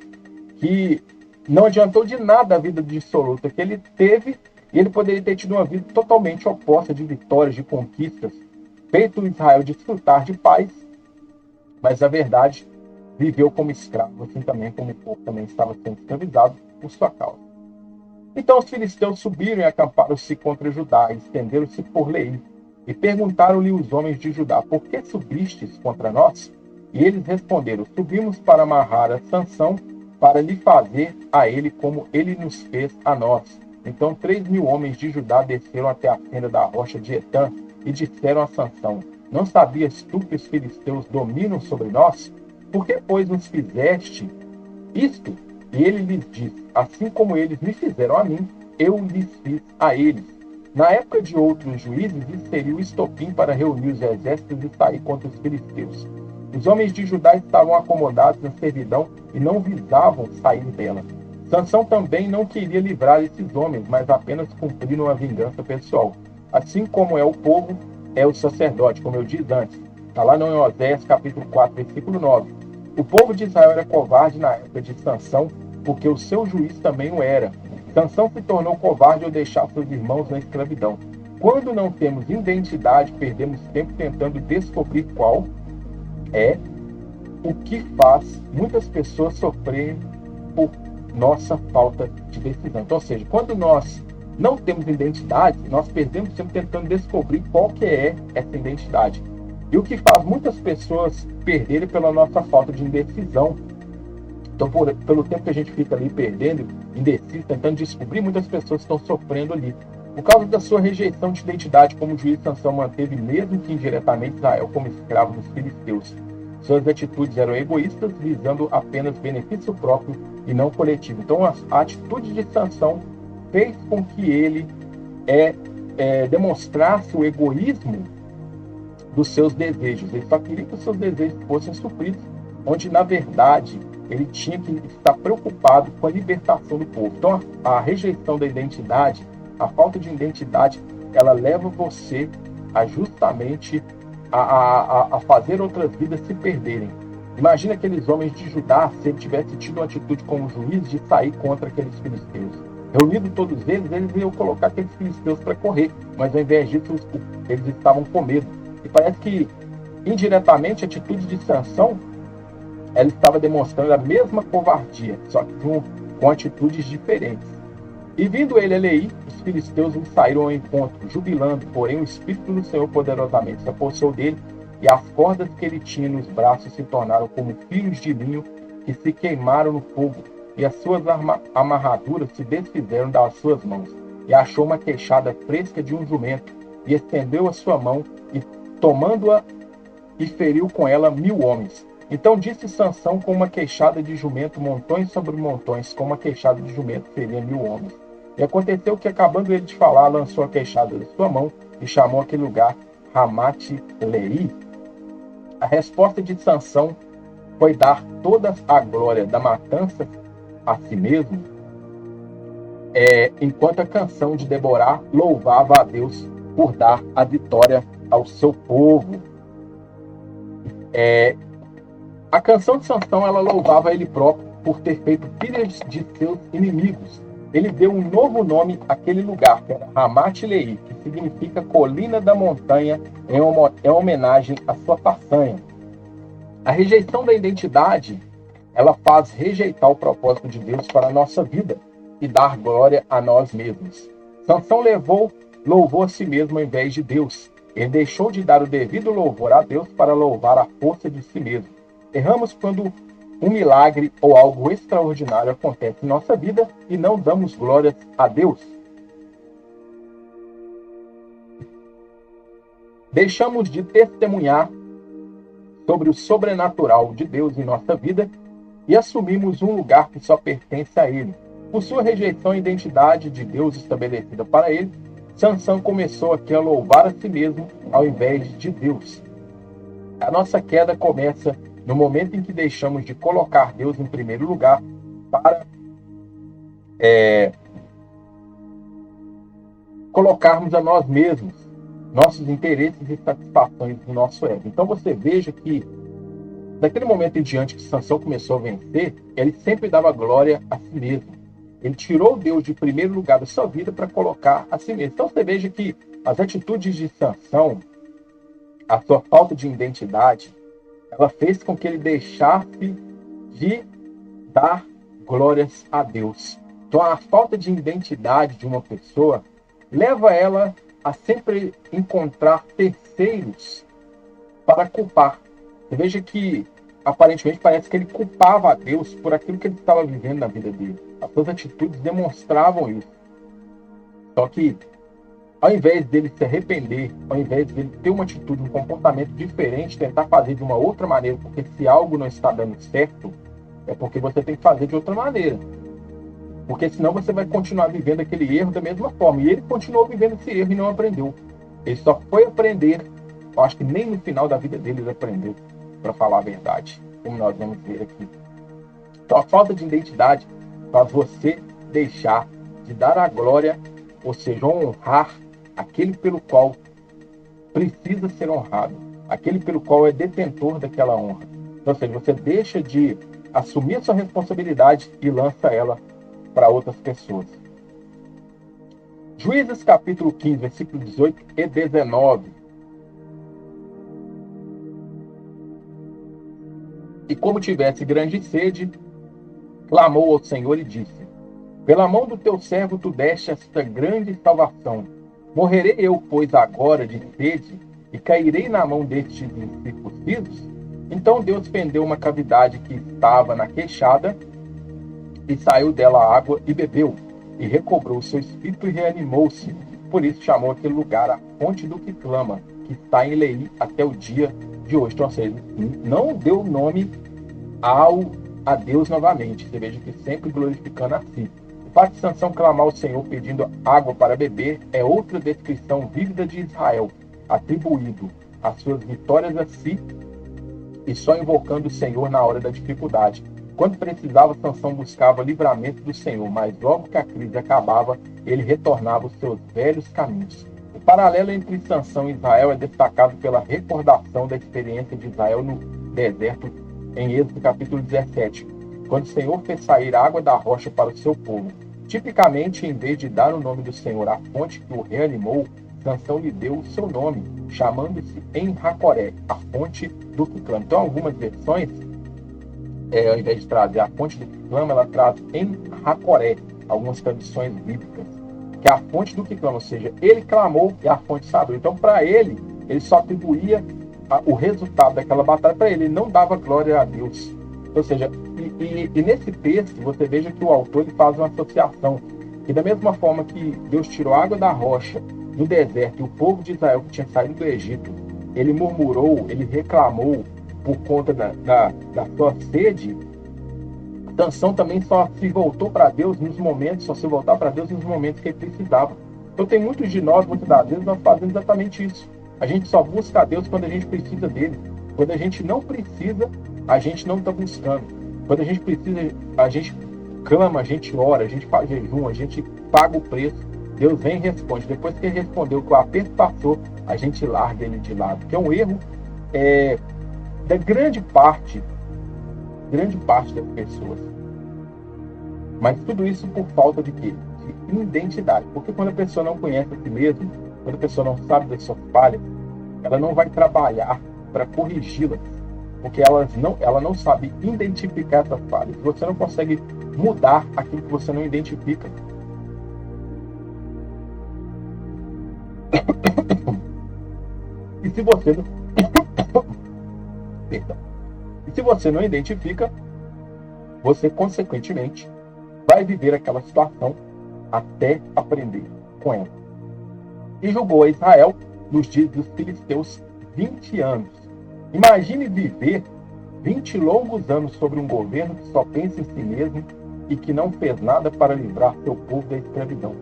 que não adiantou de nada a vida dissoluta que ele teve, e ele poderia ter tido uma vida totalmente oposta, de vitórias, de conquistas, feito Israel desfrutar de paz, mas na verdade viveu como escravo, assim também como o povo também estava sendo escravizado por sua causa. Então os filisteus subiram e acamparam-se contra Judá, e estenderam-se por Leí, e perguntaram-lhe os homens de Judá: por que subistes contra nós? E eles responderam: subimos para amarrar a Sansão, para lhe fazer a ele como ele nos fez a nós. Então 3.000 homens de Judá desceram até a fenda da rocha de Etã, e disseram a Sansão: não sabias tu que os filisteus dominam sobre nós? Por que, pois, nos fizeste isto? E ele lhes disse: assim como eles me fizeram a mim, eu lhes fiz a eles. Na época de outros juízes, isso seria o estopim para reunir os exércitos e sair contra os filisteus. Os homens de Judá estavam acomodados na servidão e não visavam sair dela. Sansão também não queria livrar esses homens, mas apenas cumprir uma vingança pessoal. Assim como é o povo, é o sacerdote, como eu disse antes. Está lá no Oséias capítulo 4, versículo 9. O povo de Israel era covarde na época de Sansão, porque o seu juiz também o era. Sansão se tornou covarde ao deixar seus irmãos na escravidão. Quando não temos identidade, perdemos tempo tentando descobrir qual é o que faz muitas pessoas sofrerem por nossa falta de decisão. Então, ou seja, quando nós não temos identidade, nós perdemos tempo tentando descobrir qual que é essa identidade. E o que faz muitas pessoas perderem pela nossa falta de indecisão. Então, pelo tempo que a gente fica ali perdendo, indeciso, tentando descobrir, muitas pessoas estão sofrendo ali. Por causa da sua rejeição de identidade, como o juiz Sansão manteve, mesmo que indiretamente, Israel como escravo dos filisteus. Suas atitudes eram egoístas, visando apenas benefício próprio e não coletivo. Então, a atitude de Sansão fez com que ele demonstrasse o egoísmo dos seus desejos. Ele só queria que os seus desejos fossem supridos, onde, na verdade, ele tinha que estar preocupado com a libertação do povo. Então, a rejeição da identidade, a falta de identidade, ela leva você a justamente a fazer outras vidas se perderem. Imagina aqueles homens de Judá, se ele tivesse tido uma atitude como juiz de sair contra aqueles filisteus. Reunidos todos eles iam colocar aqueles filisteus para correr, mas ao invés disso, eles estavam com medo. E parece que, indiretamente, a atitude de Sansão, ela estava demonstrando a mesma covardia, só que com atitudes diferentes. E vindo ele a Leí, os filisteus lhe saíram ao encontro, jubilando, porém o Espírito do Senhor poderosamente se apossou dele, e as cordas que ele tinha nos braços se tornaram como fios de linho que se queimaram no fogo, e as suas amarraduras se desfizeram das suas mãos. E achou uma queixada fresca de um jumento, e estendeu a sua mão, e tomando-a, e feriu com ela 1.000 homens. Então disse Sansão com uma queixada de jumento, montões sobre montões, com uma queixada de jumento feria 1.000 homens. E aconteceu que, acabando ele de falar, lançou a queixada da sua mão e chamou aquele lugar Ramate-Leí. A resposta de Sansão foi dar toda a glória da matança a si mesmo, enquanto a canção de Deborah louvava a Deus por dar a vitória ao seu povo. A canção de Sansão, ela louvava ele próprio por ter feito pilhas de seus inimigos. Ele deu um novo nome àquele lugar, que era Ramate-Leí, que significa colina da montanha, em homenagem à sua façanha. A rejeição da identidade, ela faz rejeitar o propósito de Deus para a nossa vida e dar glória a nós mesmos. Sansão louvou a si mesmo ao invés de Deus. Ele deixou de dar o devido louvor a Deus para louvar a força de si mesmo. Erramos quando um milagre ou algo extraordinário acontece em nossa vida e não damos glórias a Deus. Deixamos de testemunhar sobre o sobrenatural de Deus em nossa vida e assumimos um lugar que só pertence a Ele. Por sua rejeição à identidade de Deus estabelecida para ele, Sansão começou aqui a louvar a si mesmo ao invés de Deus. A nossa queda começa no momento em que deixamos de colocar Deus em primeiro lugar para colocarmos a nós mesmos, nossos interesses e satisfações do nosso ego. Então você veja que, daquele momento em diante que Sansão começou a vencer, ele sempre dava glória a si mesmo. Ele tirou Deus de primeiro lugar da sua vida para colocar a si mesmo. Então você veja que as atitudes de Sansão, a sua falta de identidade, ela fez com que ele deixasse de dar glórias a Deus. Então a falta de identidade de uma pessoa leva ela a sempre encontrar terceiros para culpar. Você veja que, aparentemente, parece que ele culpava a Deus por aquilo que ele estava vivendo na vida dele. As suas atitudes demonstravam isso. Só que, ao invés dele se arrepender, ao invés dele ter uma atitude, um comportamento diferente, tentar fazer de uma outra maneira, porque se algo não está dando certo, é porque você tem que fazer de outra maneira. Porque senão você vai continuar vivendo aquele erro da mesma forma. E ele continuou vivendo esse erro e não aprendeu. Ele só foi aprender, eu acho que nem no final da vida dele ele aprendeu, para falar a verdade, como nós vamos ver aqui. Então a falta de identidade faz você deixar de dar a glória, ou seja, honrar aquele pelo qual precisa ser honrado, aquele pelo qual é detentor daquela honra. Então, ou seja, você deixa de assumir a sua responsabilidade e lança ela para outras pessoas. Juízes capítulo 15, versículos 18 e 19. E como tivesse grande sede, clamou ao Senhor e disse: pela mão do teu servo tu deste esta grande salvação. Morrerei eu, pois, agora de sede, e cairei na mão destes incircuncisos? Então Deus fendeu uma cavidade que estava na queixada, e saiu dela água e bebeu, e recobrou o seu espírito e reanimou-se. Por isso chamou aquele lugar a fonte do que clama, que está em Leí até o dia de hoje. Então, ou seja, não deu nome a Deus novamente. Você veja que sempre glorificando a si. O fato de Sansão clamar ao Senhor pedindo água para beber é outra descrição vívida de Israel, atribuindo as suas vitórias a si e só invocando o Senhor na hora da dificuldade. Quando precisava, Sansão buscava livramento do Senhor, mas logo que a crise acabava, ele retornava aos seus velhos caminhos. O paralelo entre Sansão e Israel é destacado pela recordação da experiência de Israel no deserto em Êxodo capítulo 17, quando o Senhor fez sair água da rocha para o seu povo. Tipicamente, em vez de dar o nome do Senhor à fonte que o reanimou, Sansão lhe deu o seu nome, chamando-se En-Hacoré, a fonte do que clama. Então, algumas versões, ao invés de trazer a fonte do que clama, ela traz En-Hacoré, algumas traduções bíblicas, que é a fonte do que clama, ou seja, ele clamou e a fonte se abriu. Então, para ele só atribuía o resultado daquela batalha para ele não dava glória a Deus. Ou seja, e nesse texto, você veja que o autor ele faz uma associação, que da mesma forma que Deus tirou a água da rocha no deserto e o povo de Israel que tinha saído do Egito, ele murmurou, ele reclamou por conta da sua sede, Sansão também só se voltou para Deus nos momentos, só se voltar para Deus nos momentos que ele precisava. Então tem muitos de nós, muitas das vezes, nós fazemos exatamente isso. A gente só busca a Deus quando a gente precisa dele. Quando a gente não precisa, a gente não está buscando. Quando a gente precisa, a gente clama, a gente ora, a gente faz jejum, a gente paga o preço. Deus vem e responde. Depois que ele respondeu, que o aperto passou, a gente larga ele de lado. Que é um erro da grande parte das pessoas. Mas tudo isso por falta de quê? De identidade. Porque quando a pessoa não conhece a si mesma, quando a pessoa não sabe das suas falhas, ela não vai trabalhar para corrigi-las, porque ela não sabe identificar essas falhas. Você não consegue mudar aquilo que você não identifica. E se você não... Perdão. E se você não identifica, você consequentemente vai viver aquela situação até aprender com ela. E julgou a Israel nos dias dos filisteus 20 anos. Imagine viver 20 longos anos sobre um governo que só pensa em si mesmo e que não fez nada para livrar seu povo da escravidão.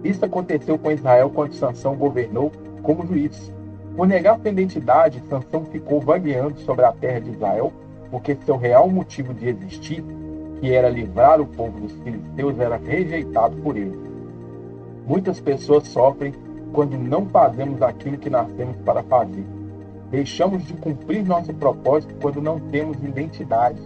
Isso aconteceu com Israel quando Sansão governou como juiz. Por negar sua identidade, Sansão ficou vagueando sobre a terra de Israel, porque seu real motivo de existir, que era livrar o povo dos filisteus, era rejeitado por ele. Muitas pessoas sofrem quando não fazemos aquilo que nascemos para fazer. Deixamos de cumprir nosso propósito quando não temos identidade.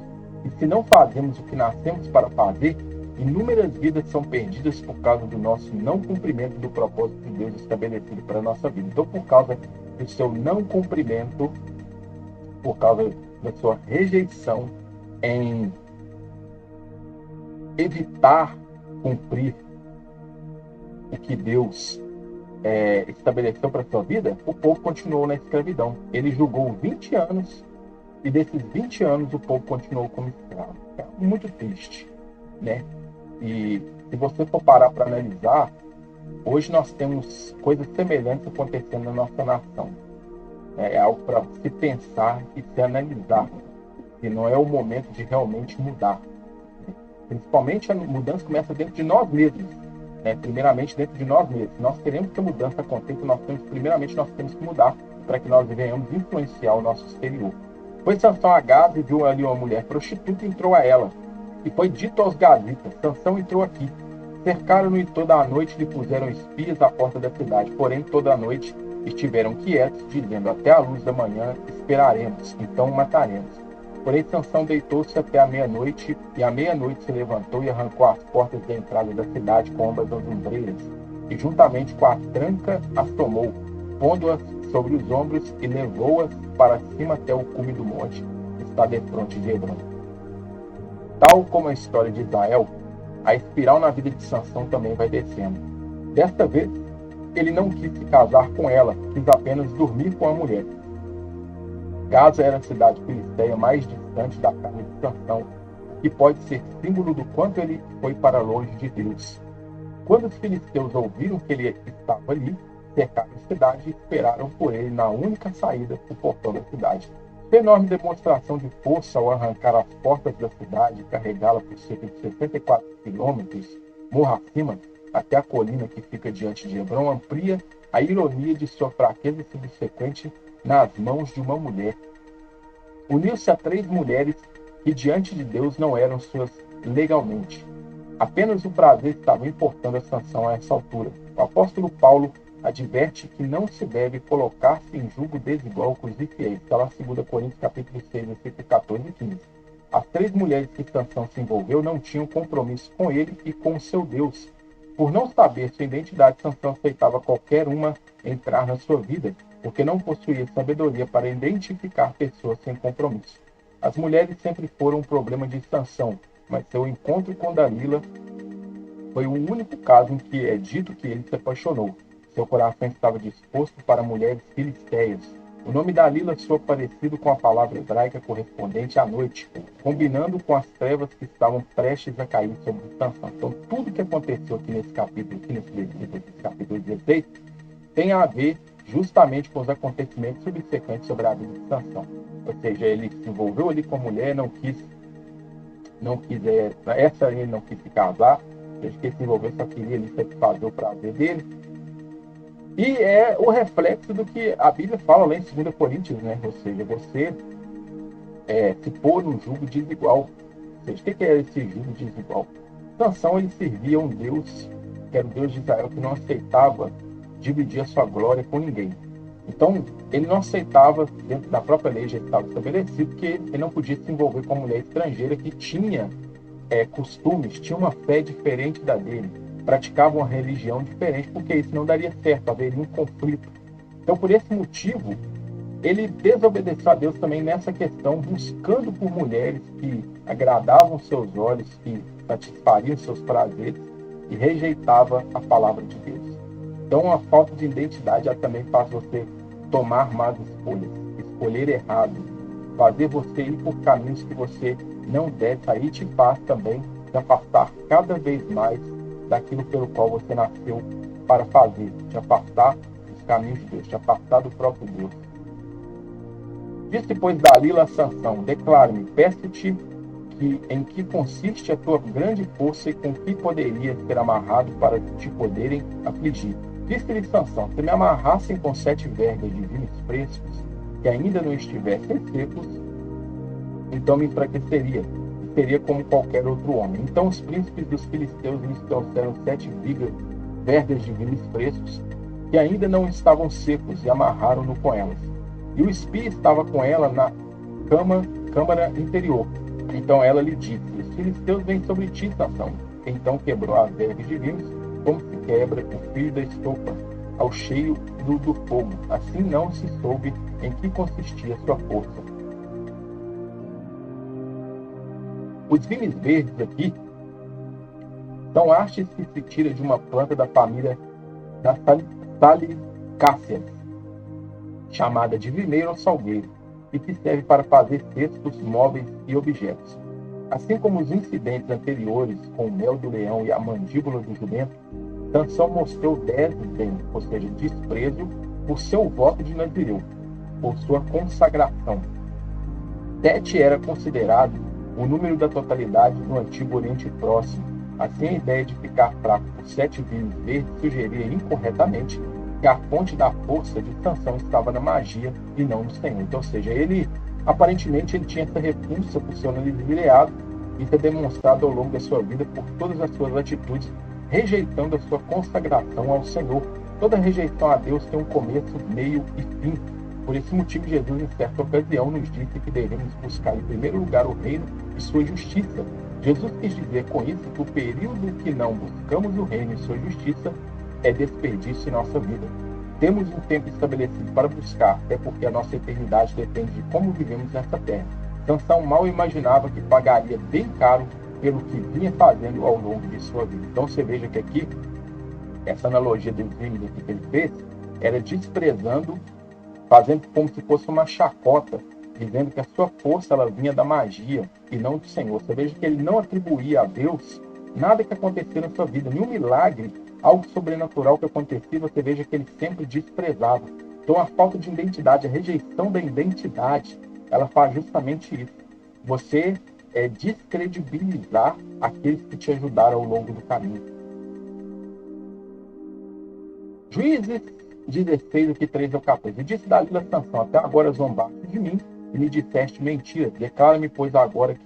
E se não fazemos o que nascemos para fazer, inúmeras vidas são perdidas por causa do nosso não cumprimento do propósito de Deus estabelecido para a nossa vida. Então, por causa do seu não cumprimento, por causa da sua rejeição em evitar cumprir o que Deus estabeleceu para a sua vida, o povo continuou na escravidão. Ele julgou 20 anos e desses 20 anos o povo continuou como escravo. É muito triste, né? E se você for parar para analisar, hoje nós temos coisas semelhantes acontecendo na nossa nação. É algo para se pensar e se analisar, que não é o momento de realmente mudar. Principalmente a mudança começa dentro de nós mesmos, né? Primeiramente dentro de nós mesmos. Nós queremos que a mudança aconteça, primeiramente nós temos que mudar para que nós venhamos influenciar o nosso exterior. Foi Sansão a Gaza e viu ali uma mulher prostituta e entrou a ela. E foi dito aos gazitas: Sansão entrou aqui. Cercaram-no e toda a noite lhe puseram espias à porta da cidade. Porém, toda a noite estiveram quietos, dizendo: até a luz da manhã esperaremos, então o mataremos. Porém, Sansão deitou-se até a meia-noite, e à meia-noite se levantou e arrancou as portas da entrada da cidade com ambas as ombreiras, e juntamente com a tranca as tomou, pondo-as sobre os ombros, e levou-as para cima até o cume do monte, que está defronte de Hebrom. Tal como a história de Israel, a espiral na vida de Sansão também vai descendo. Desta vez, ele não quis se casar com ela, quis apenas dormir com a mulher. Gaza era a cidade filisteia mais distante da casa de Sansão, que pode ser símbolo do quanto ele foi para longe de Deus. Quando os filisteus ouviram que ele estava ali, cercaram a cidade e esperaram por ele na única saída, o portão da cidade. Sua enorme demonstração de força ao arrancar as portas da cidade e carregá-la por cerca de 64 quilômetros, morro acima, até a colina que fica diante de Hebrom, amplia a ironia de sua fraqueza subsequente nas mãos de uma mulher. Uniu-se a 3 mulheres que diante de Deus não eram suas legalmente. Apenas o prazer estava importando a Sansão a essa altura. O apóstolo Paulo adverte que não se deve colocar-se em julgo desigual com os infiéis. Está lá 2 Coríntios capítulo 6, versículo 14 e 15. As 3 mulheres que Sansão se envolveu não tinham compromisso com ele e com o seu Deus. Por não saber sua identidade, Sansão aceitava qualquer uma entrar na sua vida, porque não possuía sabedoria para identificar pessoas sem compromisso. As mulheres sempre foram um problema de Sansão, mas seu encontro com Dalila foi o único caso em que é dito que ele se apaixonou. Seu coração estava disposto para mulheres filisteias. O nome Dalila soa parecido com a palavra hebraica correspondente à noite, combinando com as trevas que estavam prestes a cair sobre Sansão. Então, tudo que aconteceu aqui nesse capítulo, nesse capítulo 16, tem a ver justamente com os acontecimentos subsequentes sobre a vida de Sansão. Ou seja, ele se envolveu ali com a mulher, ele não quis se casar, desde que ele se envolveu, só queria ali satisfazer o prazer dele. E é o reflexo do que a Bíblia fala lá em 2 Coríntios, né? Ou seja, você se pôr num jugo desigual. Ou seja, o que é esse jugo desigual? Sansão, ele servia a um Deus, que era o Deus de Israel, que não aceitava dividir a sua glória com ninguém. Então, ele não aceitava, dentro da própria lei já estava estabelecido, que ele não podia se envolver com uma mulher estrangeira que tinha costumes, tinha uma fé diferente da dele, praticava uma religião diferente, porque isso não daria certo, haveria um conflito. Então, por esse motivo, ele desobedeceu a Deus também nessa questão, buscando por mulheres que agradavam seus olhos, que satisfariam seus prazeres, e rejeitava a palavra de Deus. Então, a falta de identidade também faz você tomar más escolhas, escolher errado, fazer você ir por caminhos que você não deve. Aí te faz também se afastar cada vez mais daquilo pelo qual você nasceu para fazer, te afastar dos caminhos de Deus, te afastar do próprio Deus. Disse, pois, Dalila a Sansão: declara-me, peço-te em que consiste a tua grande força e com que poderias ser amarrado para te poderem afligir. Disse-lhe Sansão: se me amarrassem com 7 vergas de vinhos frescos, que ainda não estivessem secos, então me enfraqueceria, e seria como qualquer outro homem. Então os príncipes dos filisteus me trouxeram 7 vergas de vinhos frescos, que ainda não estavam secos, e amarraram-no com elas. E o espia estava com ela na câmara interior. Então ela lhe disse: os filisteus vêm sobre ti, Sansão. Então quebrou as vergas de vinhos, como se quebra o fio da estopa ao cheio do fogo. Assim não se soube em que consistia a sua força. Os vinhos verdes aqui são hastes que se tira de uma planta da família das salicáceas, chamada de vimeiro ou salgueiro, e que serve para fazer cestos, móveis e objetos. Assim como os incidentes anteriores com o mel do leão e a mandíbula do jumento, Sansão mostrou desdém, ou seja, desprezo, por seu voto de nazireu, por sua consagração. 7 era considerado o número da totalidade no Antigo Oriente Próximo. Assim, a ideia de ficar fraco por 7 vinhos verdes sugeria incorretamente que a fonte da força de Sansão estava na magia e não no Senhor. Então, ou seja, aparentemente ele tinha essa repulsa por seu nazireado. Isso é demonstrado ao longo da sua vida por todas as suas atitudes, rejeitando a sua consagração ao Senhor. Toda rejeição a Deus tem um começo, meio e fim. Por esse motivo, Jesus, em certa ocasião, nos disse que devemos buscar em primeiro lugar o reino e sua justiça. Jesus quis dizer com isso que o período que não buscamos o reino e sua justiça é desperdício em nossa vida. Temos um tempo estabelecido para buscar, até porque a nossa eternidade depende de como vivemos nessa terra. Sansão mal imaginava que pagaria bem caro pelo que vinha fazendo ao longo de sua vida. Então você veja que aqui, essa analogia dos vinhos aqui que ele fez, era desprezando, fazendo como se fosse uma chacota, dizendo que a sua força ela vinha da magia e não do Senhor. Você veja que ele não atribuía a Deus nada que acontecia na sua vida, nenhum milagre, algo sobrenatural que acontecia, você veja que ele sempre desprezava. Então a falta de identidade, a rejeição da identidade, ela faz justamente isso. Você descredibilizar aqueles que te ajudaram ao longo do caminho. Juízes 16, aqui 3 ao 14. E disse Dalila a Sansão: até agora zombaste de mim e me disseste mentira. Declara-me, pois, agora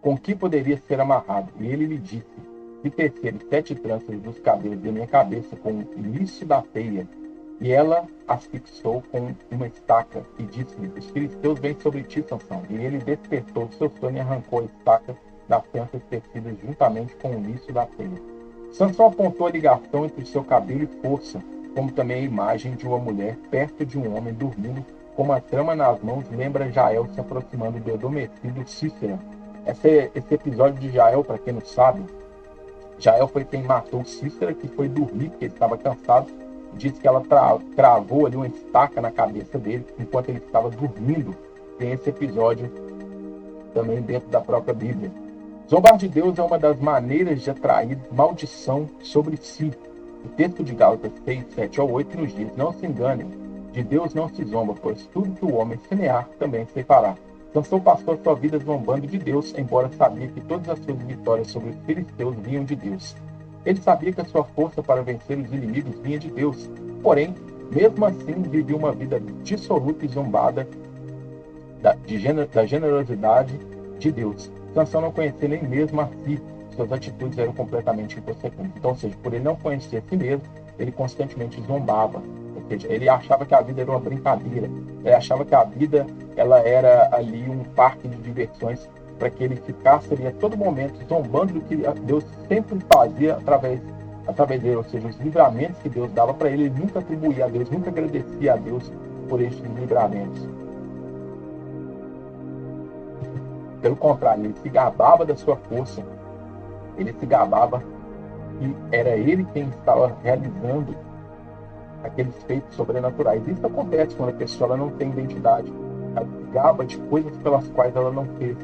com que poderia ser amarrado. E ele lhe disse: se teceres 7 tranças dos cabelos da minha cabeça com o liço da teia. E ela as fixou com uma estaca e disse-lhe: os filisteus vêm sobre ti, Sansão. E ele despertou do seu sono e arrancou a estaca das tranças tecidas juntamente com o liço da teia. Sansão apontou a ligação entre o seu cabelo e força, como também a imagem de uma mulher perto de um homem dormindo, com uma trama nas mãos, lembra Jael se aproximando do adormecido Sísera. Esse episódio de Jael, para quem não sabe, Jael foi quem matou Sísera, que foi dormir, porque ele estava cansado. Disse que ela cravou ali uma estaca na cabeça dele, enquanto ele estava dormindo. Tem esse episódio também dentro da própria Bíblia. Zombar de Deus é uma das maneiras de atrair maldição sobre si. O texto de Gálatas 6, 7 ao 8 nos diz: não se enganem, de Deus não se zomba, pois tudo que o homem semear também se fará. Sansão passou a sua vida zombando de Deus, embora sabia que todas as suas vitórias sobre os filisteus vinham de Deus. Ele sabia que a sua força para vencer os inimigos vinha de Deus. Porém, mesmo assim, vivia uma vida dissoluta e zombada da generosidade de Deus. Sansão não conhecia nem mesmo a si. Suas atitudes eram completamente inconsequentes. Então, ou seja, por ele não conhecer a si mesmo, ele constantemente zombava. Ou seja, ele achava que a vida era uma brincadeira. Ele achava que a vida ela era ali um parque de diversões, para que ele ficasse ali a todo momento zombando do que Deus sempre fazia através dele, ou seja, os livramentos que Deus dava para ele, ele nunca atribuía a Deus, nunca agradecia a Deus por estes livramentos. Pelo contrário, ele se gabava da sua força, ele se gabava que era ele quem estava realizando aqueles feitos sobrenaturais. Isso acontece quando a pessoa ela não tem identidade, ela se gaba de coisas pelas quais ela não fez.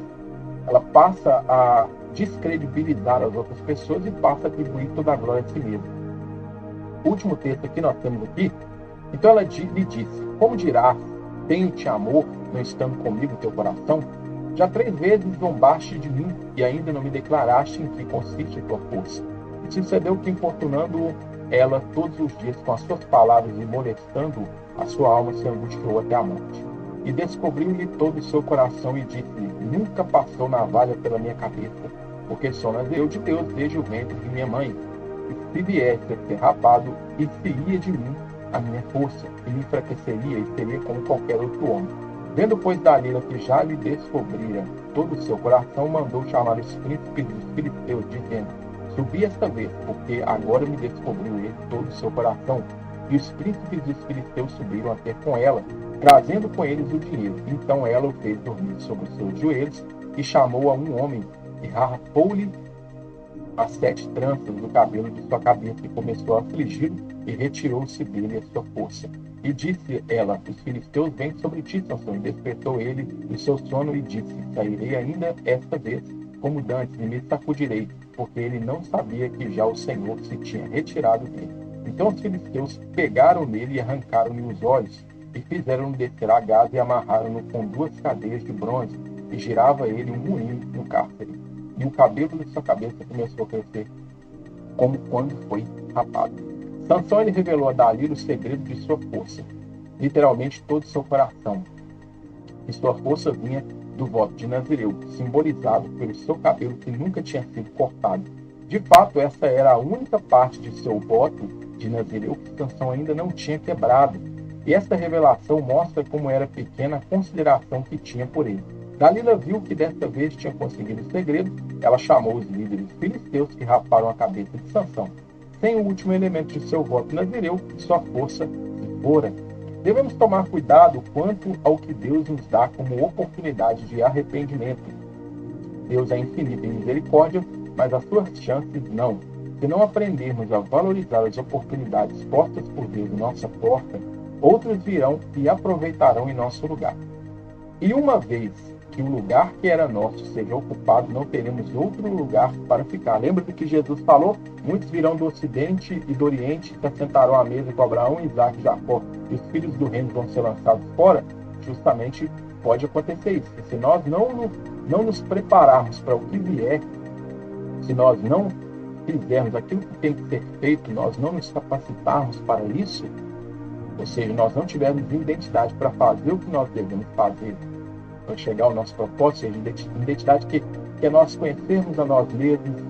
Ela passa a descredibilizar as outras pessoas e passa a atribuir toda a glória a si mesma. O último texto que nós temos aqui Então ela lhe disse: como dirás, tenho-te amor, não estando comigo teu coração? Já 3 vezes zombaste de mim, e ainda não me declaraste em que consiste a tua força. E sucedeu que, importunando ela todos os dias com as suas palavras e molestando, a sua alma se angustiou até a morte. E descobriu-lhe todo o seu coração e disse-lhe: nunca passou navalha pela minha cabeça, porque sou nazireu de Deus desde o ventre de minha mãe. E se viesse a ser rapado, e se ia de mim a minha força, e me enfraqueceria e seria como qualquer outro homem. Vendo, pois, Dalila que já lhe descobrira todo o seu coração, mandou chamar os príncipes dos filisteus, dizendo: subi esta vez, porque agora me descobriu ele todo o seu coração. E os príncipes dos filisteus subiram a ter com ela, trazendo com eles o dinheiro. Então ela o fez dormir sobre os seus joelhos, e chamou a um homem, e rapou-lhe as 7 tranças do cabelo de sua cabeça, e começou a afligi-lo, e retirou-se dele a sua força. E disse ela: os filisteus vêm sobre ti, Sansão. E despertou ele do seu sono e disse: sairei ainda esta vez, como dantes, e me sacudirei, porque ele não sabia que já o Senhor se tinha retirado dele. Então os filisteus pegaram nele e arrancaram-lhe os olhos, e fizeram-no descer a Gaza, e amarraram-no com 2 cadeias de bronze, e girava ele um moinho no cárcere. E o cabelo de sua cabeça começou a crescer, como quando foi rapado. Sansão ele revelou a Dalila o segredo de sua força, literalmente todo o seu coração. E sua força vinha do voto de Nazireu, simbolizado pelo seu cabelo que nunca tinha sido cortado. De fato, essa era a única parte de seu voto de Nazireu que Sansão ainda não tinha quebrado. E esta revelação mostra como era pequena a consideração que tinha por ele. Dalila viu que desta vez tinha conseguido o segredo. Ela chamou os líderes filisteus que raparam a cabeça de Sansão. Sem o último elemento de seu voto nazireu, sua força se fora. Devemos tomar cuidado quanto ao que Deus nos dá como oportunidade de arrependimento. Deus é infinito em misericórdia, mas as suas chances não. Se não aprendermos a valorizar as oportunidades postas por Deus em nossa porta, outros virão e aproveitarão em nosso lugar. E uma vez que o lugar que era nosso seja ocupado, não teremos outro lugar para ficar. Lembra do que Jesus falou? Muitos virão do ocidente e do oriente, se assentarão à mesa com Abraão, Isaac e Jacó, e os filhos do reino vão ser lançados fora. Justamente pode acontecer isso. E se nós não nos prepararmos para o que vier, se nós não fizermos aquilo que tem que ser feito, nós não nos capacitarmos para isso, ou seja, nós não tivermos identidade para fazer o que nós devemos fazer, para chegar ao nosso propósito, ou seja, identidade que é nós conhecermos a nós mesmos,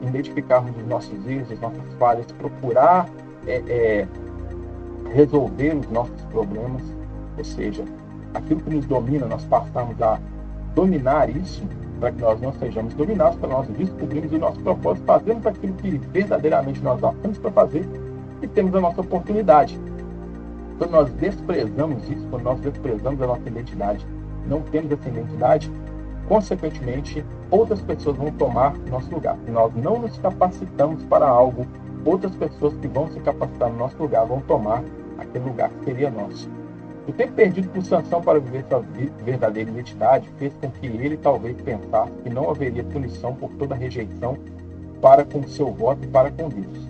identificarmos os nossos erros, as nossas falhas, procurar resolver os nossos problemas, ou seja, aquilo que nos domina, nós passamos a dominar isso, para que nós não sejamos dominados, para nós descobrirmos o nosso propósito, fazermos aquilo que verdadeiramente nós nascemos para fazer e temos a nossa oportunidade. Quando nós desprezamos isso, quando nós desprezamos a nossa identidade, não temos essa identidade, consequentemente, outras pessoas vão tomar nosso lugar. Se nós não nos capacitamos para algo, outras pessoas que vão se capacitar no nosso lugar vão tomar aquele lugar que seria nosso. O tempo perdido por Sansão para viver sua verdadeira identidade fez com que ele talvez pensasse que não haveria punição por toda rejeição para com o seu voto e para com Deus.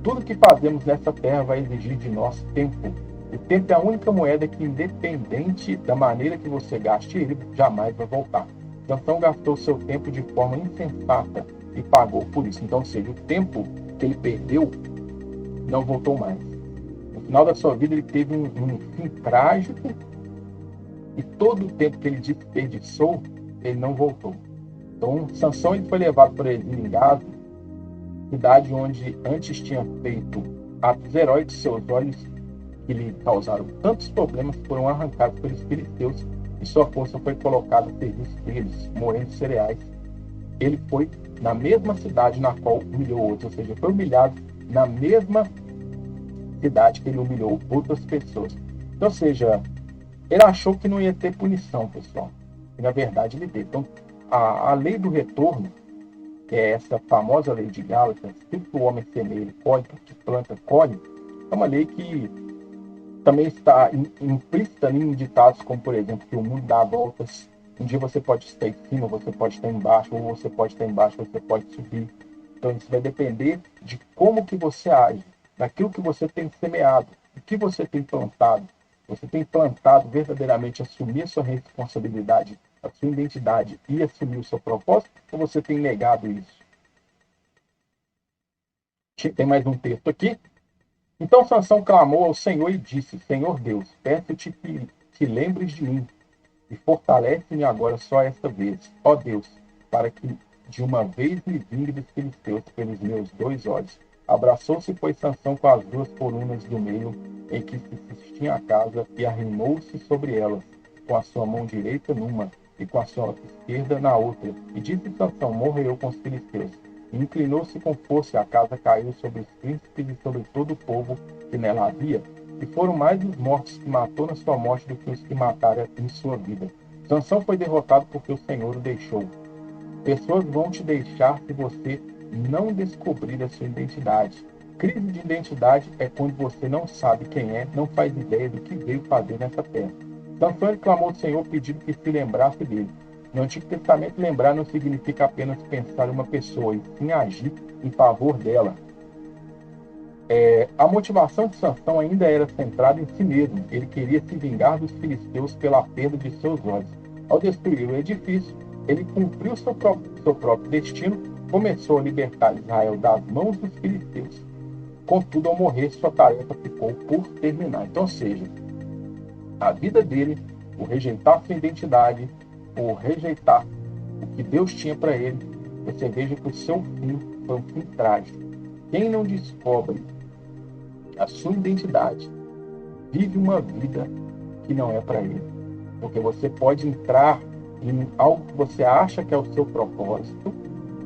Tudo que fazemos nessa terra vai exigir de nós tempo. O tempo é a única moeda que, independente da maneira que você gaste ele, jamais vai voltar. Sansão gastou seu tempo de forma insensata e pagou por isso. Então, ou seja, o tempo que ele perdeu não voltou mais. No final da sua vida, ele teve um fim trágico e todo o tempo que ele desperdiçou, ele não voltou. Então, Sansão ele foi levado para exílio em Gaza, cidade onde antes tinha feito atos heróicos. Seus olhos que lhe causaram tantos problemas foram arrancados pelos filisteus e sua força foi colocada a serviço deles, moendo cereais. Ele foi na mesma cidade na qual humilhou outros, ou seja, foi humilhado na mesma cidade que ele humilhou outras pessoas. Então, ou seja, ele achou que não ia ter punição, pessoal. E na verdade ele teve. Então, a lei do retorno, que é essa famosa lei de Gálatas, que o homem semeia, ele colhe, que planta, colhe, é uma lei que também está implícita em ditados como, por exemplo, que o mundo dá voltas. Um dia você pode estar em cima, você pode estar embaixo, ou você pode estar embaixo, você pode subir. Então isso vai depender de como que você age, daquilo que você tem semeado. O que você tem plantado? Você tem plantado verdadeiramente assumir a sua responsabilidade, a sua identidade e assumir o seu propósito? Ou você tem negado isso? Tem mais um texto aqui. Então Sansão clamou ao Senhor e disse: Senhor Deus, peço-te que te lembres de mim e fortalece-me agora só esta vez, ó Deus, para que de uma vez me vingue dos filisteus pelos meus 2 olhos. Abraçou-se, pois, Sansão com as 2 colunas do meio em que se sustinha a casa e arrimou-se sobre elas, com a sua mão direita numa e com a sua esquerda na outra. E disse Sansão: morreu com os filisteus. E inclinou-se com força, e a casa caiu sobre os príncipes e sobre todo o povo que nela havia. E foram mais os mortos que matou na sua morte do que os que mataram em sua vida. Sansão foi derrotado porque o Senhor o deixou. Pessoas vão te deixar se você não descobrir a sua identidade. Crise de identidade é quando você não sabe quem é, não faz ideia do que veio fazer nessa terra. Sansão clamou ao Senhor pedindo que se lembrasse dele. No Antigo Testamento, lembrar não significa apenas pensar em uma pessoa, e sim agir em favor dela. A motivação de Sansão ainda era centrada em si mesmo. Ele queria se vingar dos filisteus pela perda de seus olhos. Ao destruir o edifício, ele cumpriu seu próprio destino, começou a libertar Israel das mãos dos filisteus. Contudo, ao morrer, sua tarefa ficou por terminar. Então, ou seja, a vida dele, por rejeitar sua identidade, por rejeitar o que Deus tinha para ele, você veja que o seu fim foi um fim trágico. Quem não descobre a sua identidade vive uma vida que não é para ele. Porque você pode entrar em algo que você acha que é o seu propósito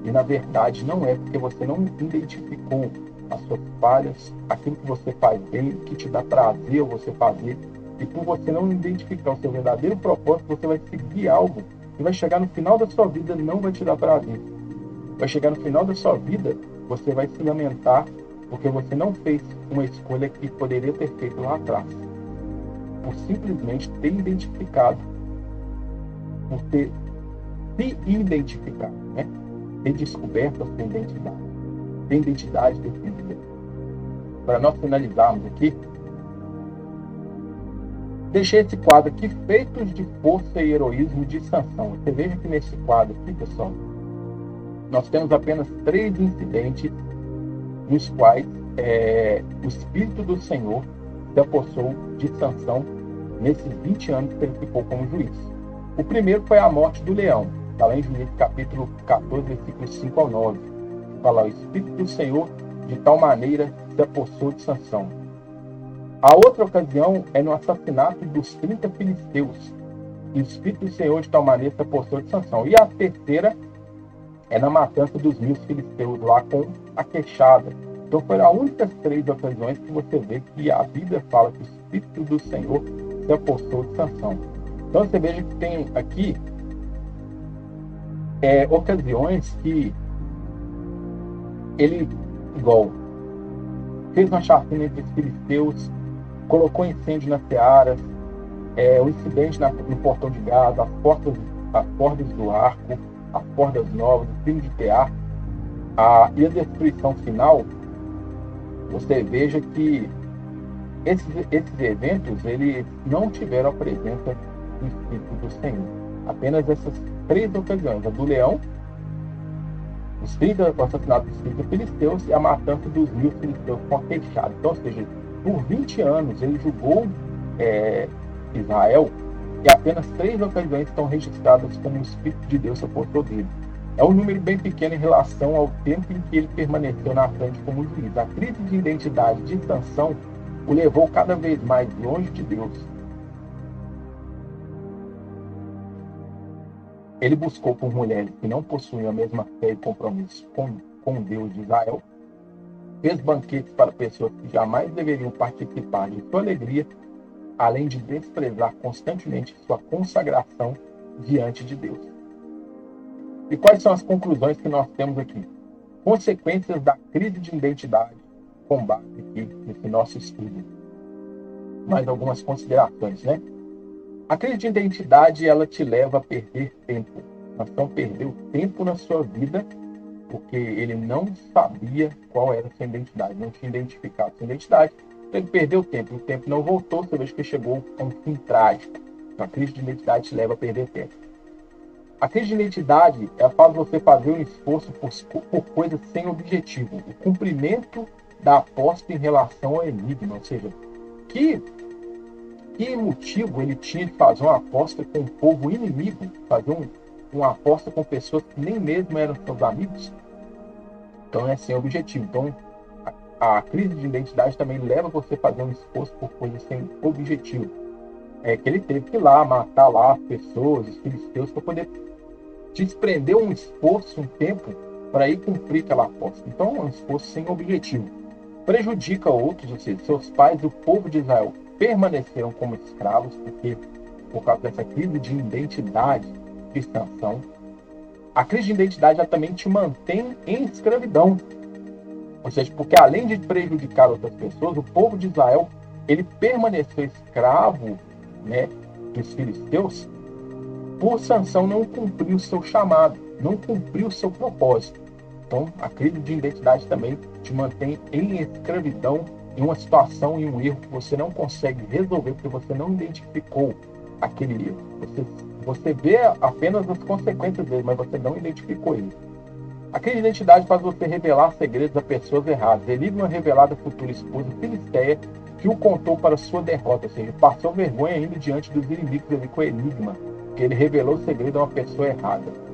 e na verdade não é, porque você não identificou as suas falhas, aquilo que você faz bem, que te dá prazer você fazer, e por você não identificar o seu verdadeiro propósito, você vai seguir algo e vai chegar no final da sua vida e não vai te dar prazer. Vai chegar no final da sua vida, você vai se lamentar porque você não fez uma escolha que poderia ter feito lá atrás, por simplesmente ter identificado, por ter se identificado, né? Ter descoberto a sua identidade, ter identidade definida. Para nós finalizarmos aqui, deixei esse quadro aqui, Feitos de Força e Heroísmo de Sansão. Você veja que nesse quadro aqui, pessoal, nós temos apenas 3 incidentes nos quais o Espírito do Senhor se apossou de Sansão nesses 20 anos que ele ficou como juiz. O primeiro foi a morte do leão. Está lá em Juízes capítulo 14, versículos 5 ao 9. Fala: o Espírito do Senhor de tal maneira se apossou de Sansão. A outra ocasião é no assassinato dos 30 filisteus. E o Espírito do Senhor de tal maneira se apossou de Sansão. E a terceira é na matança dos 1000 filisteus lá com a queixada. Então foram as únicas 3 ocasiões que você vê que a Bíblia fala que o Espírito do Senhor se apossou de Sansão. Então você veja que tem aqui ocasiões que ele, igual, fez uma chacina entre os filisteus, colocou incêndio nas searas, o incidente no portão de Gaza, as cordas do arco, as cordas novas, o filho de Tear, e a destruição final. Você veja que esses eventos eles não tiveram a presença do Espírito do Senhor. Apenas essas 3 ocasiões: a do leão, o assassinato dos 30 filisteus e a matança dos 1000 filisteus com a queixada. Então, ou seja, por 20 anos ele julgou Israel, e apenas 3 ocasiões estão registradas como o Espírito de Deus se apossou dele. É um número bem pequeno em relação ao tempo em que ele permaneceu na frente como juiz. A crise de identidade de Sansão o levou cada vez mais longe de Deus. Ele buscou por mulheres que não possuíam a mesma fé e compromisso com Deus de Israel. Fez banquetes para pessoas que jamais deveriam participar de sua alegria, além de desprezar constantemente sua consagração diante de Deus. E quais são as conclusões que nós temos aqui? Consequências da crise de identidade com base aqui nesse nosso estudo. Mais algumas considerações, né? A crise de identidade, ela te leva a perder tempo. Sansão perdeu tempo na sua vida porque ele não sabia qual era a sua identidade, não tinha identificado sua identidade. Ele perdeu o tempo não voltou, você veja que chegou a um fim trágico. Então, a crise de identidade te leva a perder tempo. A crise de identidade faz você fazer um esforço por coisas sem objetivo. O cumprimento da aposta em relação ao enigma, ou seja, que motivo ele tinha de fazer uma aposta com um povo inimigo, fazer uma aposta com pessoas que nem mesmo eram seus amigos? Então é sem objetivo. Então a crise de identidade também leva você a fazer um esforço por coisas sem objetivo. Que ele teve que ir lá matar lá as pessoas, os filisteus, para poder desprender um esforço, um tempo, para ir cumprir aquela aposta. Então é um esforço sem objetivo. Prejudica outros, ou seja, seus pais e o povo de Israel permaneceram como escravos, por causa dessa crise de identidade de Sansão. A crise de identidade ela também te mantém em escravidão. Ou seja, porque além de prejudicar outras pessoas, o povo de Israel ele permaneceu escravo, né, dos filisteus, por Sansão não cumprir o seu chamado, não cumprir o seu propósito. Então, a crise de identidade também te mantém em escravidão, em uma situação, em um erro que você não consegue resolver porque você não identificou aquele erro. Você vê apenas as consequências dele, mas você não identificou ele. A crise de identidade faz você revelar segredos a pessoas erradas. Enigma revelado à futura esposa filisteia que o contou para sua derrota, ou seja, passou vergonha ainda diante dos inimigos ali com o enigma, que ele revelou o segredo a uma pessoa errada.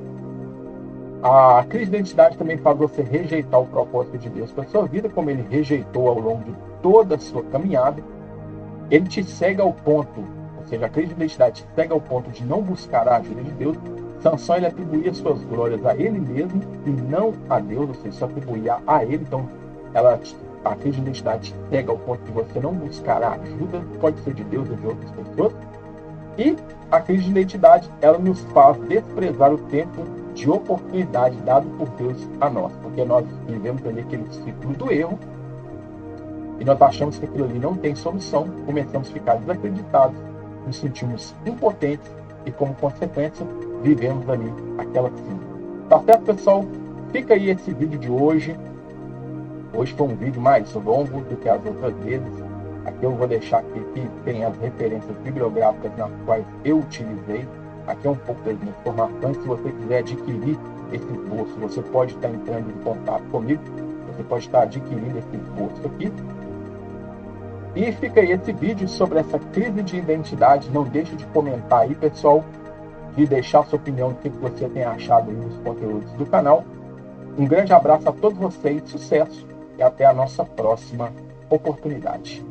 A crise de identidade também faz você rejeitar o propósito de Deus para a sua vida, como ele rejeitou ao longo de toda a sua caminhada. Ele te cega ao ponto, ou seja, a crise de identidade te cega ao ponto de não buscar a ajuda de Deus. Sansão ele atribuía suas glórias a ele mesmo e não a Deus, ou seja, só atribuía a ele. Então, a crise de identidade te cega ao ponto de você não buscar a ajuda, pode ser de Deus ou de outras pessoas. E a crise de identidade, ela nos faz desprezar o tempo de oportunidade dado por Deus a nós, porque nós vivemos ali aquele ciclo do erro e nós achamos que aquilo ali não tem solução, começamos a ficar desacreditados, nos sentimos impotentes e, como consequência, vivemos ali aquela crise. Tá certo, pessoal? Fica aí esse vídeo de hoje. Hoje foi um vídeo mais longo do que as outras vezes. Aqui eu vou deixar aqui que tem as referências bibliográficas nas quais eu utilizei. Aqui é um pouco das minhas informações. Se você quiser adquirir esse esboço, você pode estar entrando em contato comigo. Você pode estar adquirindo esse esboço aqui. E fica aí esse vídeo sobre essa crise de identidade. Não deixe de comentar aí, pessoal, de deixar sua opinião do que você tem achado aí dos conteúdos do canal. Um grande abraço a todos vocês, sucesso e até a nossa próxima oportunidade.